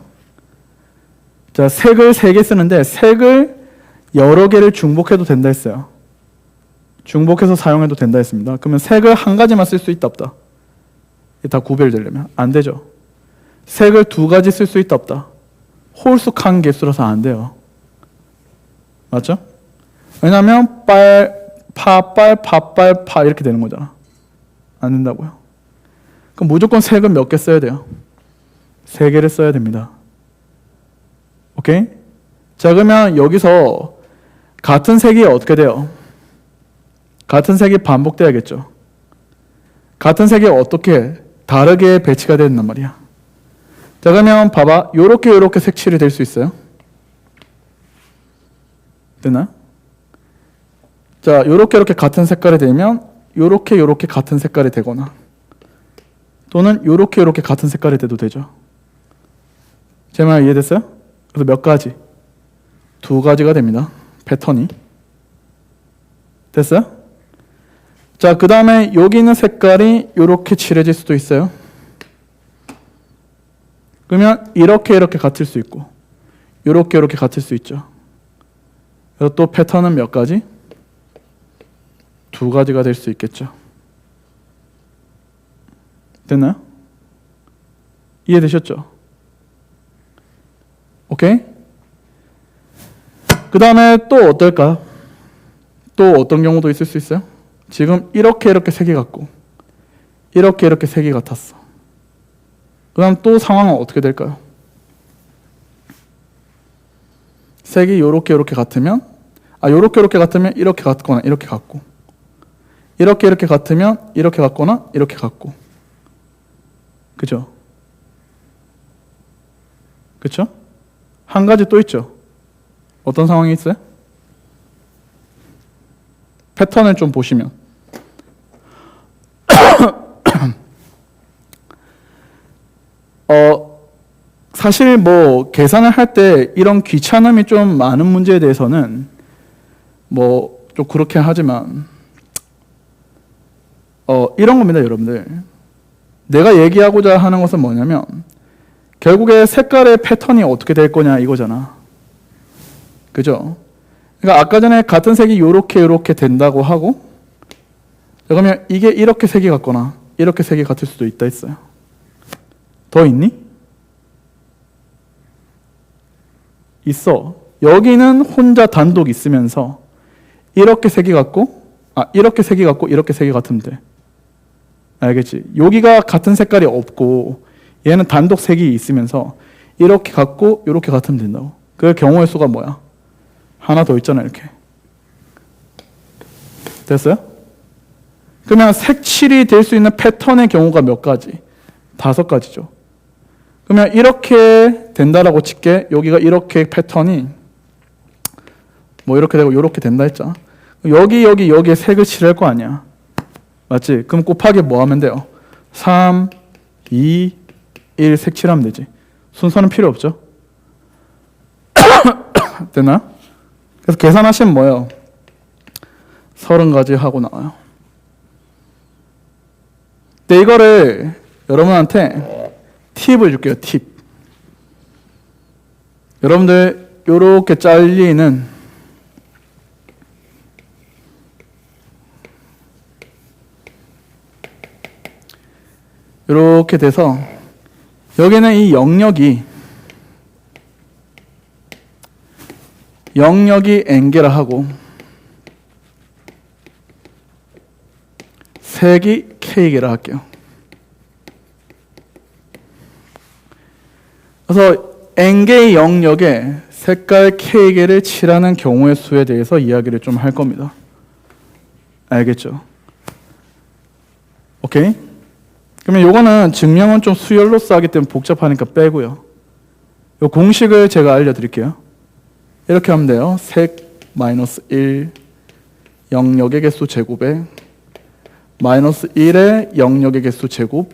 A: 자, 색을 3개 쓰는데 색을 여러 개를 중복해도 된다 했어요. 중복해서 사용해도 된다 했습니다. 그러면 색을 한 가지만 쓸 수 있다 없다? 다 구별되려면 안 되죠. 색을 2가지 쓸 수 있다 없다? 홀수 칸 개수라서 안 돼요. 맞죠? 왜냐하면 파 이렇게 되는 거잖아. 안 된다고요. 그럼 무조건 색은 몇 개 써야 돼요? 3개를 써야 됩니다. 오케이? 자, 그러면 여기서 같은 색이 어떻게 돼요? 같은 색이 반복돼야겠죠. 같은 색이 어떻게 다르게 배치가 된단 말이야. 자, 그러면 봐봐. 요렇게 색칠이 될 수 있어요. 됐나요? 자, 요렇게 같은 색깔이 되면 요렇게 같은 색깔이 되거나 또는 요렇게 같은 색깔이 돼도 되죠. 제 말 이해됐어요? 그래서 몇 가지? 2가지가 됩니다. 패턴이. 됐어요? 자, 그 다음에 여기 있는 색깔이 이렇게 칠해질 수도 있어요. 그러면 이렇게 같을 수 있고 이렇게 같을 수 있죠. 그래서 또 패턴은 몇 가지? 2가지가 될 수 있겠죠. 됐나요? 이해되셨죠? 오케이? 그 다음에 또 어떨까? 또 어떤 경우도 있을 수 있어요? 지금 이렇게 색이 같고 이렇게 색이 같았어. 그 다음 또 상황은 어떻게 될까요? 색이 요렇게 같으면 요렇게 같으면 이렇게 같거나 이렇게 같고 이렇게 같으면 이렇게 같거나 이렇게 같고 그죠? 그쵸? 한 가지 또 있죠? 어떤 상황이 있어요? 패턴을 좀 보시면 사실 뭐 계산을 할 때 이런 귀찮음이 좀 많은 문제에 대해서는 뭐 좀 그렇게 하지만 이런 겁니다, 여러분들. 내가 얘기하고자 하는 것은 뭐냐면 결국에 색깔의 패턴이 어떻게 될 거냐 이거잖아. 그죠? 그러니까 아까 전에 같은 색이 요렇게 된다고 하고 그러면 이게 이렇게 색이 같거나 이렇게 색이 같을 수도 있다 했어요. 더 있니? 있어. 여기는 혼자 단독 있으면서 이렇게 색이 같고 이렇게 색이 같고 이렇게 색이 같으면 돼. 알겠지? 여기가 같은 색깔이 없고 얘는 단독 색이 있으면서 이렇게 같고 이렇게 같으면 된다고. 그 경우의 수가 뭐야? 하나 더 있잖아, 이렇게. 됐어요? 그러면 색칠이 될 수 있는 패턴의 경우가 몇 가지? 5가지죠. 그러면 이렇게 된다라고 칠게. 여기가 이렇게 패턴이 뭐 이렇게 되고 이렇게 된다 했잖아. 여기에 색을 칠할 거 아니야. 맞지? 그럼 곱하기 뭐 하면 돼요? 3, 2, 1 색칠하면 되지. 순서는 필요 없죠. 됐나? 그래서 계산하시면 뭐예요? 30가지 하고 나와요. 근데 이거를 여러분한테 팁을 줄게요. 팁. 여러분들 요렇게 잘리는 요렇게 돼서 여기는 이 영역이 n개라 하고 색이 k개라 할게요. 그래서 n개의 영역에 색깔 k개를 칠하는 경우의 수에 대해서 이야기를 좀 할 겁니다. 알겠죠? 오케이? 그러면 요거는 증명은 좀 수열로서 하기 때문에 복잡하니까 빼고요. 요 공식을 제가 알려드릴게요. 이렇게 하면 돼요. 색 마이너스 1 영역의 개수 제곱에 마이너스 1의 영역의 개수 제곱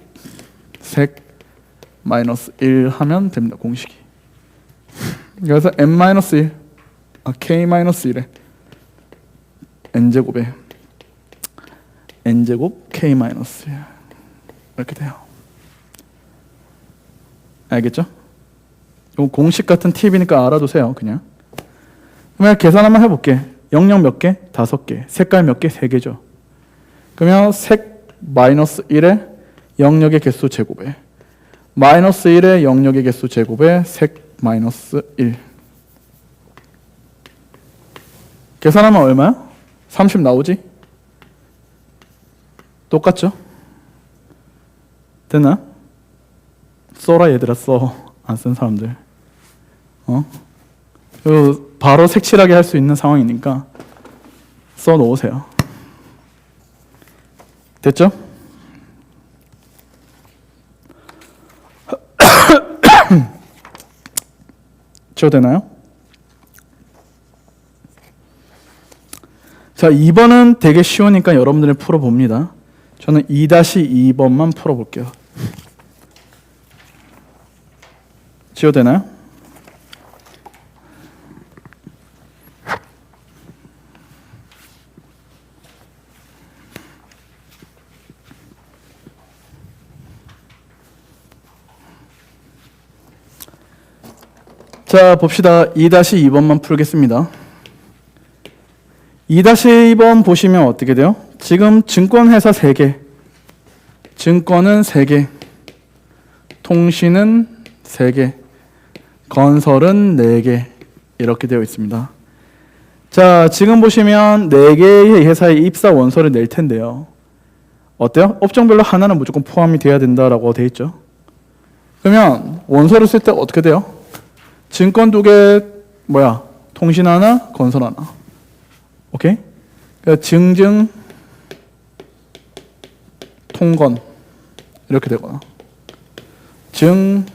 A: 색 마이너스 1 하면 됩니다. 공식이. 그래서 n-1 k-1에 n제곱에 n제곱 k-1 이렇게 돼요. 알겠죠? 이거 공식 같은 팁이니까 알아두세요. 그냥 계산 한번 해볼게. 영역 몇 개? 5개. 색깔 몇 개? 3개죠. 그러면 색 마이너스 1의 영역의 개수 제곱에 마이너스 1의 영역의 개수 제곱에 색 마이너스 1. 계산하면 얼마야? 30 나오지? 똑같죠? 됐나? 써라 얘들아 써. 안 쓴 사람들. 바로 색칠하게 할 수 있는 상황이니까 써 놓으세요. 됐죠? 되나요? 자, 2번은 되게 쉬우니까 여러분들이 풀어봅니다. 저는 2-2번만 풀어볼게요. 지워되나요? 자, 봅시다. 2-2번만 풀겠습니다. 2-2번 보시면 어떻게 돼요? 지금 증권회사 3개, 증권은 3개, 통신은 3개, 건설은 4개 이렇게 되어 있습니다. 자, 지금 보시면 4개의 회사의 입사 원서를 낼 텐데요. 어때요? 업종별로 하나는 무조건 포함이 돼야 된다라고 되어 있죠. 그러면 원서를 쓸 때 어떻게 돼요? 증권 2개, 통신 하나, 건설 하나. 오케이? 그러니까 증증, 통건 이렇게 되거나 증,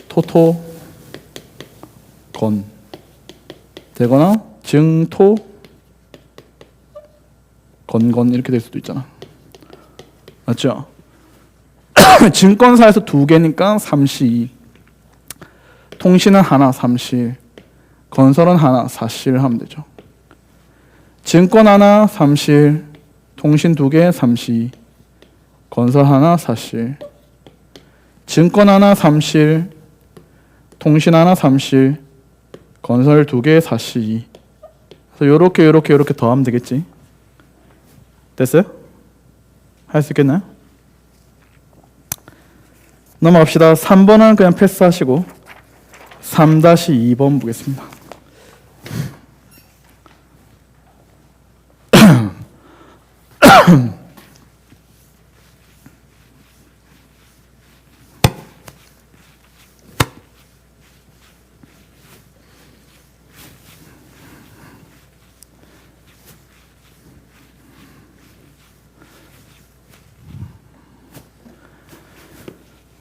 A: 토토, 건 되거나 증토, 건건 이렇게 될 수도 있잖아. 맞죠? 증권사에서 2개니까 3시, 통신은 하나 3실, 건설은 하나 4실 하면 되죠. 증권 하나 3실, 통신 2개 3시, 건설 하나 4실, 증권 하나 3실, 통신 하나 3실, 건설 2개 4시. 그래서 요렇게 더하면 되겠지. 됐어요? 할 수 있겠나요? 넘어갑시다. 3번은 그냥 패스하시고 3-2번 보겠습니다.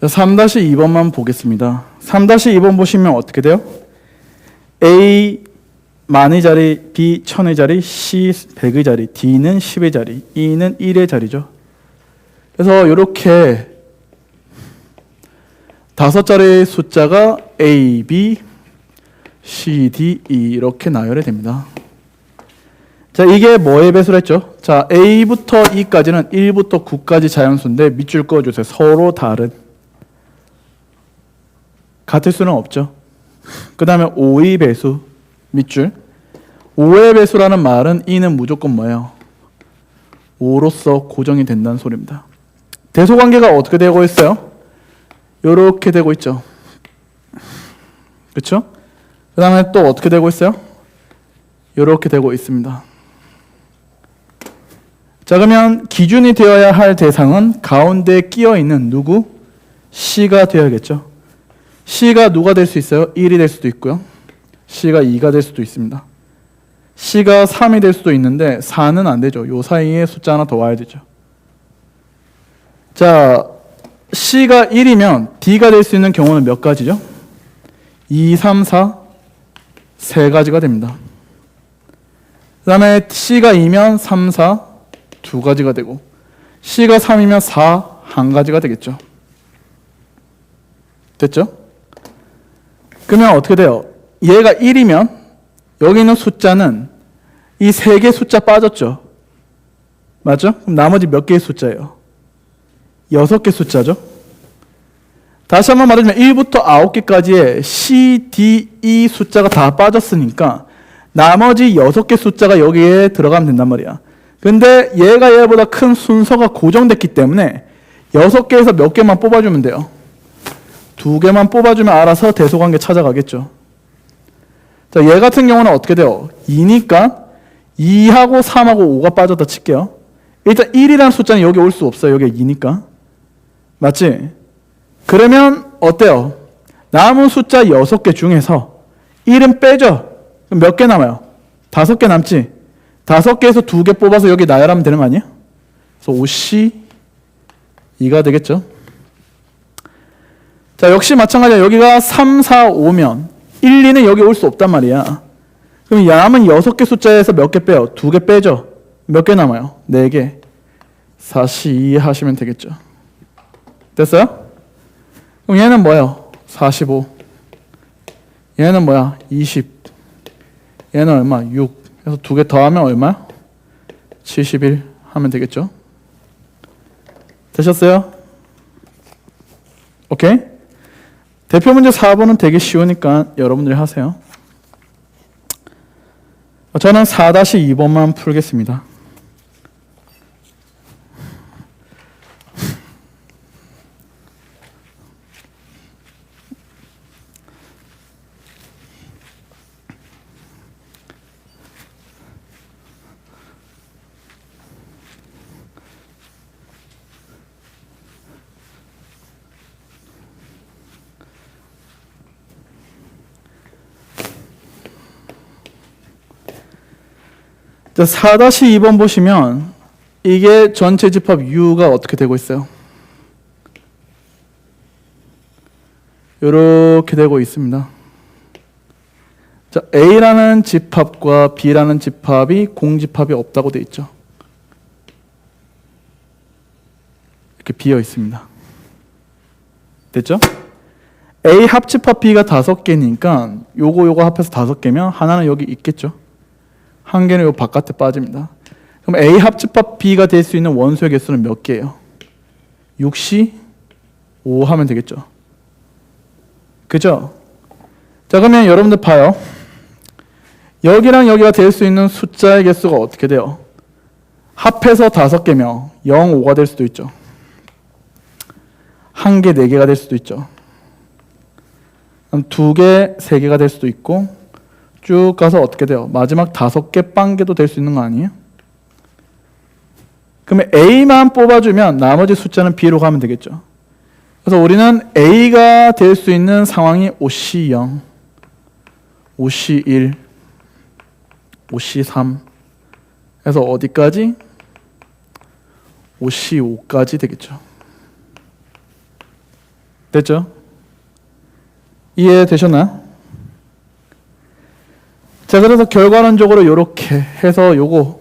A: 자, 3-2번만 보겠습니다. 3-2번 보시면 어떻게 돼요? A 만의 자리, B 천의 자리, C 100의 자리, D는 10의 자리, E는 1의 자리죠. 그래서 이렇게 5자리의 숫자가 A, B, C, D, E 이렇게 나열이 됩니다. 자, 이게 뭐의 배수를 했죠? 자, A부터 E까지는 1부터 9까지 자연수인데 밑줄 그어주세요. 서로 다른. 같을 수는 없죠. 그 다음에 5의 배수, 밑줄. 5의 배수라는 말은 E는 무조건 뭐예요? 5로서 고정이 된다는 소리입니다. 대소관계가 어떻게 되고 있어요? 이렇게 되고 있죠. 그렇죠? 그 다음에 또 어떻게 되고 있어요? 이렇게 되고 있습니다. 자, 그러면 기준이 되어야 할 대상은 가운데 끼어 있는 누구? C가 되어야겠죠. C가 누가 될 수 있어요? 1이 될 수도 있고요. C가 2가 될 수도 있습니다. C가 3이 될 수도 있는데 4는 안 되죠. 요 사이에 숫자 하나 더 와야 되죠. 자, C가 1이면 D가 될 수 있는 경우는 몇 가지죠? 2, 3, 4, 세 가지가 됩니다. 그 다음에 C가 2면 3, 4, 두 가지가 되고 C가 3이면 4, 한 가지가 되겠죠. 됐죠? 그러면 어떻게 돼요? 얘가 1이면 여기 있는 숫자는 이 세 개 숫자 빠졌죠? 맞죠? 그럼 나머지 몇 개의 숫자예요? 6개 숫자죠? 다시 한번 말해주면 1부터 9개까지의 C, D, E 숫자가 다 빠졌으니까 나머지 6개 숫자가 여기에 들어가면 된단 말이야. 근데 얘가 얘보다 큰 순서가 고정됐기 때문에 6개에서 몇 개만 뽑아주면 돼요. 2개만 뽑아주면 알아서 대소관계 찾아가겠죠. 자, 얘 같은 경우는 어떻게 돼요? 2니까 2하고 3하고 5가 빠졌다 칠게요. 일단 1이라는 숫자는 여기 올 수 없어요. 여기 2니까. 맞지? 그러면 어때요? 남은 숫자 6개 중에서 1은 빼죠. 그럼 몇 개 남아요? 5개 남지? 5개에서 2개 뽑아서 여기 나열하면 되는 거 아니에요? 그래서 5C 2가 되겠죠. 자, 역시 마찬가지야. 여기가 3, 4, 5면 1, 2는 여기 올 수 없단 말이야. 그럼 남은 6개 숫자에서 몇 개 빼요? 2개 빼죠. 몇 개 남아요? 4개. 4C 하시면 되겠죠. 됐어요? 그럼 얘는 뭐예요? 45. 얘는 뭐야? 20. 얘는 얼마? 6. 그래서 2개 더하면 얼마야? 71 하면 되겠죠. 되셨어요? 오케이? 대표 문제 4번은 되게 쉬우니까 여러분들이 하세요. 저는 4-2번만 풀겠습니다. 자, 4-2번 보시면 이게 전체 집합 U가 어떻게 되고 있어요? 이렇게 되고 있습니다. 자, A라는 집합과 B라는 집합이 공집합이 없다고 되어 있죠. 이렇게 비어 있습니다. 됐죠? A 합집합 B가 5개니까 요거 합해서 5개면 하나는 여기 있겠죠. 한 개는 요 바깥에 빠집니다. 그럼 A 합집합 B가 될 수 있는 원소의 개수는 몇 개예요? 6C 5 하면 되겠죠. 그죠? 자, 그러면 여러분들 봐요. 여기랑 여기가 될 수 있는 숫자의 개수가 어떻게 돼요? 합해서 5개면 0, 5가 될 수도 있죠. 한 개, 4개가 될 수도 있죠. 그럼 2개, 3개가 될 수도 있고 쭉 가서 어떻게 돼요? 마지막 5개 빵개도 될 수 있는 거 아니에요? 그러면 A만 뽑아주면 나머지 숫자는 B로 가면 되겠죠. 그래서 우리는 A가 될 수 있는 상황이 5C0, 5C1, 5C3 해서 어디까지? 5C5까지 되겠죠. 됐죠? 이해되셨나요? 자, 그래서 결과론적으로 이렇게 해서 요거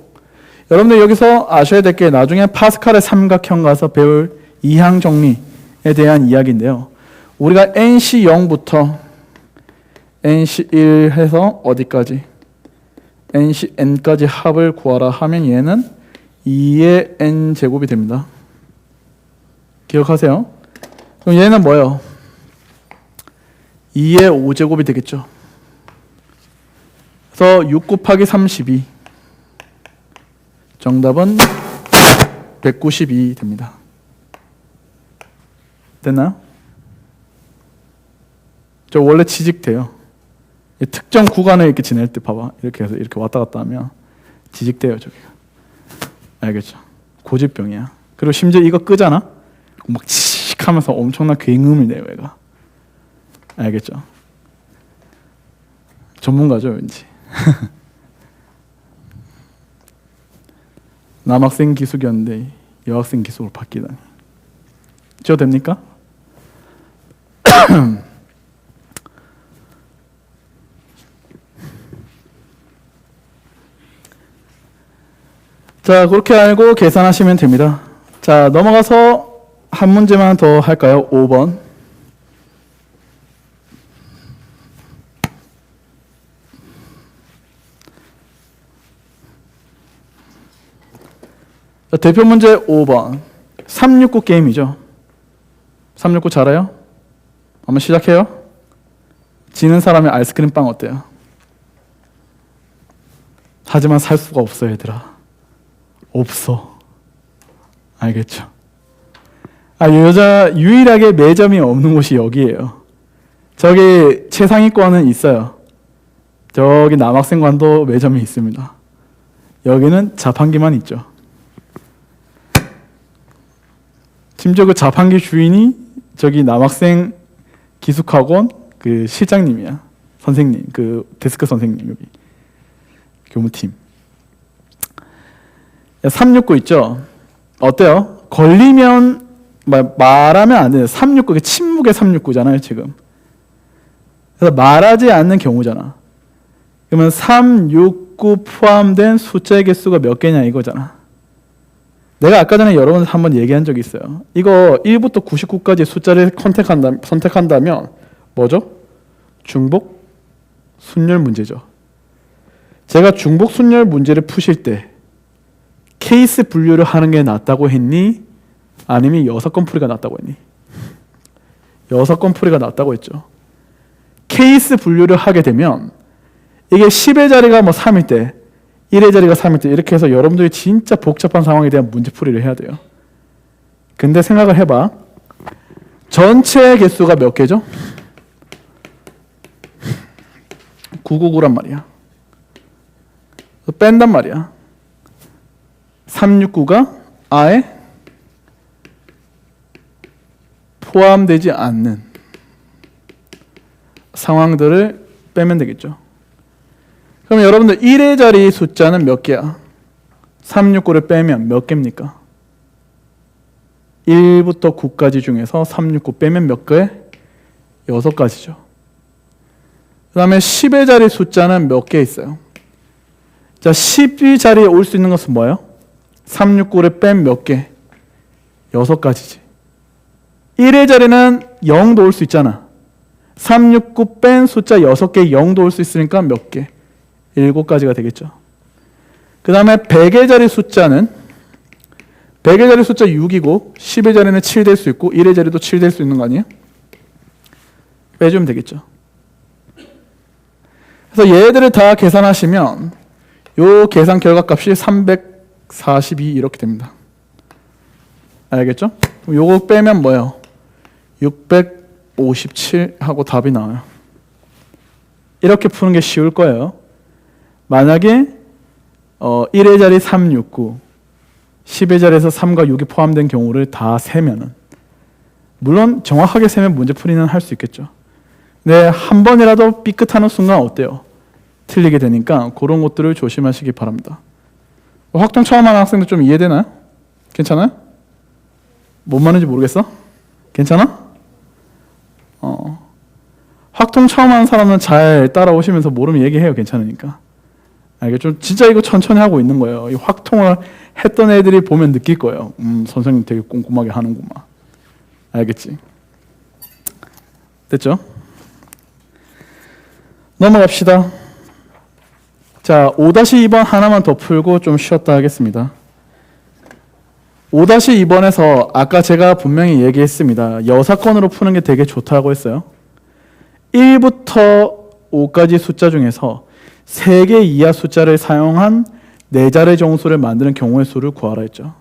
A: 여러분들 여기서 아셔야 될 게 나중에 파스칼의 삼각형 가서 배울 이항 정리에 대한 이야기인데요. 우리가 NC0부터 NC1 해서 어디까지? n까지 합을 구하라 하면 얘는 2의 n제곱이 됩니다. 기억하세요? 그럼 얘는 뭐예요? 2의 5제곱이 되겠죠. 그래서 6 곱하기 32 정답은 192 됩니다. 됐나요? 저 원래 지직돼요. 특정 구간에 이렇게 지낼 때 봐봐. 이렇게 해서 이렇게 왔다 갔다 하면 지직돼요, 저기가. 알겠죠? 고질병이야. 그리고 심지어 이거 끄잖아? 막 치익 하면서 엄청난 굉음을 내요, 얘가. 알겠죠? 전문가죠, 왠지. 남학생 기숙이었는데 여학생 기숙으로 바뀌다니. 저 됩니까? 자, 그렇게 알고 계산하시면 됩니다. 자, 넘어가서 한 문제만 더 할까요? 5번. 자, 대표 문제 5번. 369 게임이죠. 369 잘 알아요? 한번 시작해요. 지는 사람의 아이스크림 빵 어때요? 하지만 살 수가 없어, 얘들아. 없어. 알겠죠? 여자 유일하게 매점이 없는 곳이 여기예요. 저기 최상위권은 있어요. 저기 남학생관도 매점이 있습니다. 여기는 자판기만 있죠. 심지어 그 자판기 주인이 저기 남학생 기숙학원 그 실장님이야. 선생님, 그 데스크 선생님, 여기 교무팀. 369 있죠? 어때요? 걸리면 말하면 안 돼요. 369, 침묵의 369잖아요, 지금. 그래서 말하지 않는 경우잖아. 그러면 369 포함된 숫자의 개수가 몇 개냐 이거잖아. 내가 아까 전에 여러분한테 한번 얘기한 적이 있어요. 이거 1부터 99까지 숫자를 선택한다면 뭐죠? 중복 순열 문제죠. 제가 중복 순열 문제를 푸실 때 케이스 분류를 하는 게 낫다고 했니? 아니면 6건 풀이가 낫다고 했니? 6건 풀이가 낫다고 했죠. 케이스 분류를 하게 되면 이게 10의 자리가 뭐 3일 때 1의 자리가 3일 때 이렇게 해서 여러분들이 진짜 복잡한 상황에 대한 문제풀이를 해야 돼요. 근데 생각을 해봐. 전체 개수가 몇 개죠? 999란 말이야. 뺀단 말이야. 369가 아예 포함되지 않는 상황들을 빼면 되겠죠. 그럼 여러분들 1의 자리 숫자는 몇 개야? 369를 빼면 몇 개입니까? 1부터 9까지 중에서 369 빼면 몇 개? 6가지죠. 그 다음에 10의 자리 숫자는 몇 개 있어요? 자, 10의 자리에 올 수 있는 것은 뭐예요? 369를 뺀 몇 개? 6가지지. 1의 자리는 0도 올 수 있잖아. 369 뺀 숫자 6개 0도 올 수 있으니까 몇 개? 7가지가 되겠죠. 그 다음에 100의 자리 숫자는 100의 자리 숫자 6이고 10의 자리는 7 될 수 있고 1의 자리도 7 될 수 있는 거 아니에요? 빼주면 되겠죠. 그래서 얘들을 다 계산하시면 요 계산 결과값이 342 이렇게 됩니다. 알겠죠? 요거 빼면 뭐예요? 657 하고 답이 나와요. 이렇게 푸는 게 쉬울 거예요. 만약에 1의 자리 369, 10의 자리에서 3과 6이 포함된 경우를 다 세면은, 물론 정확하게 세면 문제풀이는 할 수 있겠죠. 근데 한 번이라도 삐끗하는 순간 어때요? 틀리게 되니까 그런 것들을 조심하시기 바랍니다. 확통 처음 하는 학생들 좀 이해되나요? 괜찮아요? 뭔 말인지 모르겠어? 괜찮아? 확통 처음 하는 사람은 잘 따라오시면서 모르면 얘기해요. 괜찮으니까. 알겠죠? 진짜 이거 천천히 하고 있는 거예요. 이 확통을 했던 애들이 보면 느낄 거예요. 선생님 되게 꼼꼼하게 하는구만. 알겠지? 됐죠? 넘어갑시다. 자, 5-2번 하나만 더 풀고 좀 쉬었다 하겠습니다. 5-2번에서 아까 제가 분명히 얘기했습니다. 여사건으로 푸는 게 되게 좋다고 했어요. 1부터 5까지 숫자 중에서 3개 이하 숫자를 사용한 4자리 정수를 만드는 경우의 수를 구하라 했죠.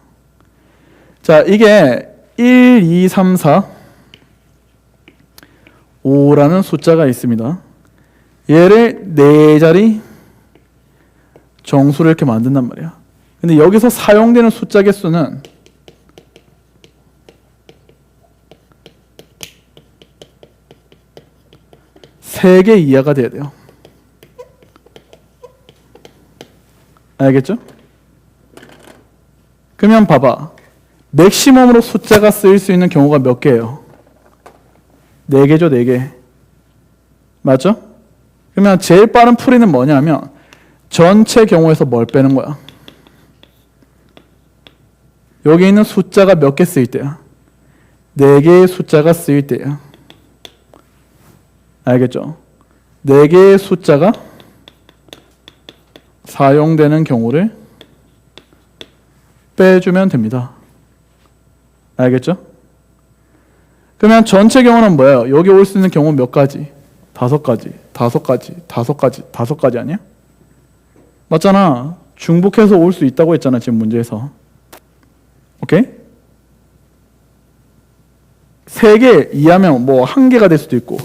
A: 자, 이게 1, 2, 3, 4, 5라는 숫자가 있습니다. 얘를 4자리 정수를 이렇게 만든단 말이야. 근데 여기서 사용되는 숫자 개수는 3개 이하가 돼야 돼요. 알겠죠? 그러면 봐봐. 맥시멈으로 숫자가 쓰일 수 있는 경우가 몇 개예요? 4개죠, 4개. 맞죠? 그러면 제일 빠른 풀이는 뭐냐면 전체 경우에서 뭘 빼는 거야? 여기 있는 숫자가 몇 개 쓰일 때야? 4개의 숫자가 쓰일 때야. 알겠죠? 4개의 숫자가 사용되는 경우를 빼주면 됩니다. 알겠죠? 그러면 전체 경우는 뭐예요? 여기 올 수 있는 경우는 몇 가지? 5가지, 5가지, 5가지, 5가지 아니야? 맞잖아. 중복해서 올 수 있다고 했잖아, 지금 문제에서. 오케이? 3개 이하면 뭐 1개가 될 수도 있고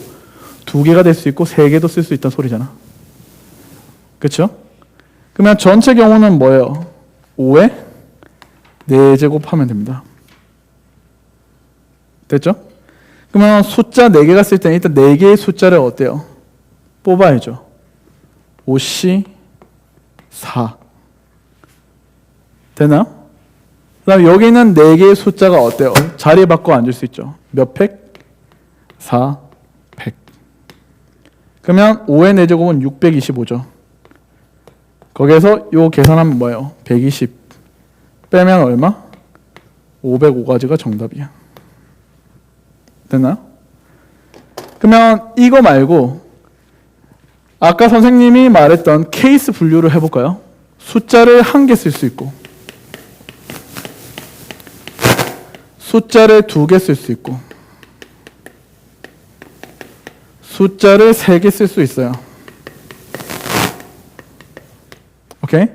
A: 2개가 될 수 있고 3개도 쓸 수 있다는 소리잖아. 그렇죠? 그러면 전체 경우는 뭐예요? 5에 4제곱 하면 됩니다. 됐죠? 그러면 숫자 4개가 쓸 때는 일단 4개의 숫자를 어때요? 뽑아야죠. 5C 4 되나? 그 다음에 여기 있는 4개의 숫자가 어때요? 자리 바꿔 앉을 수 있죠. 몇 팩? 4, 100. 그러면 5의 4제곱은 625죠. 거기에서 요 계산하면 뭐예요? 120 빼면 얼마? 505가지가 정답이야. 됐나? 그러면 이거 말고 아까 선생님이 말했던 케이스 분류를 해볼까요? 숫자를 1개 쓸 수 있고 숫자를 2개 쓸 수 있고 숫자를 3개 쓸 수 있어요. 오케이?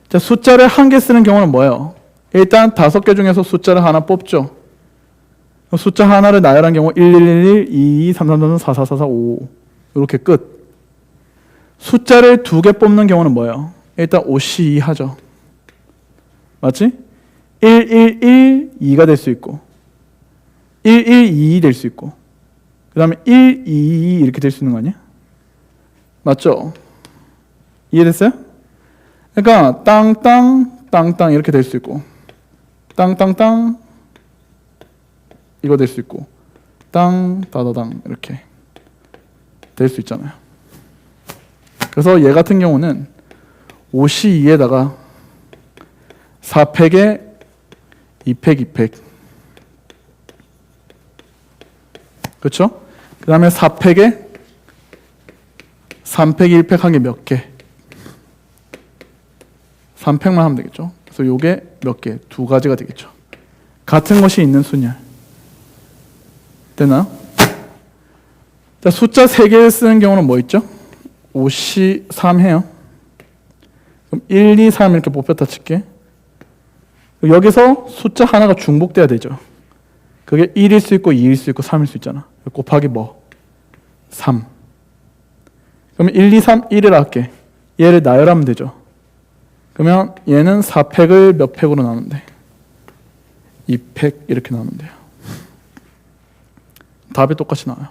A: 자, 숫자를 1개 쓰는 경우는 뭐예요? 일단 5개 중에서 숫자를 하나 뽑죠. 숫자 하나를 나열한 경우 1111, 22, 3333, 4444, 5 이렇게 끝. 숫자를 2개 뽑는 경우는 뭐예요? 일단 5C2 하죠. 맞지? 111, 2가 될 수 있고 1122 될 수 있고 그 다음에 122 이렇게 될 수 있는 거 아니야? 맞죠? 이해됐어요? 그러니까 땅땅 땅땅 이렇게 될 수 있고 땅땅땅 이거 될 수 있고 땅 다다당 이렇게 될 수 있잖아요. 그래서 얘 같은 경우는 5C2에다가 4팩에 2팩 2팩 그렇죠? 그 다음에 4팩에 3팩 1팩 한 개 몇 개? 3팩만 하면 되겠죠. 그래서 요게 몇 개? 2가지가 되겠죠. 같은 것이 있는 수냐 되나? 자, 숫자 3개 쓰는 경우는 뭐 있죠? 5C3 해요. 그럼 1, 2, 3 이렇게 뽑혔다 칠게. 여기서 숫자 하나가 중복돼야 되죠. 그게 1일 수 있고 2일 수 있고 3일 수 있잖아. 곱하기 뭐? 3. 그러면 1, 2, 3, 1을 할게. 얘를 나열하면 되죠. 그러면 얘는 4팩을 몇 팩으로 나누면 돼? 2팩 이렇게 나누면 돼요. 답이 똑같이 나와요.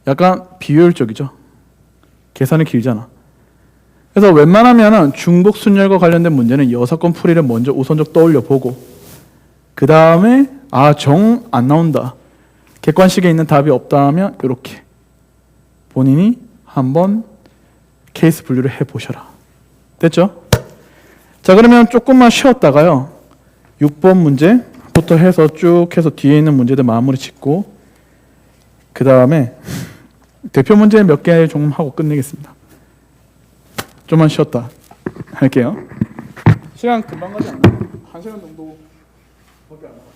A: 약간 비효율적이죠. 계산이 길잖아. 그래서 웬만하면 중복 순열과 관련된 문제는 여사건 풀이를 먼저 우선적 떠올려 보고 그 다음에 정 안 나온다. 객관식에 있는 답이 없다 하면 이렇게 본인이 한번 케이스 분류를 해보셔라. 됐죠? 자, 그러면 조금만 쉬었다가요. 6번 문제부터 해서 쭉 해서 뒤에 있는 문제들 마무리 짓고 그 다음에 대표 문제 몇 개 좀 하고 끝내겠습니다. 좀만 쉬었다 할게요. 시간 금방 가지 않나요? 1시간 정도 밖에 안 남았어요.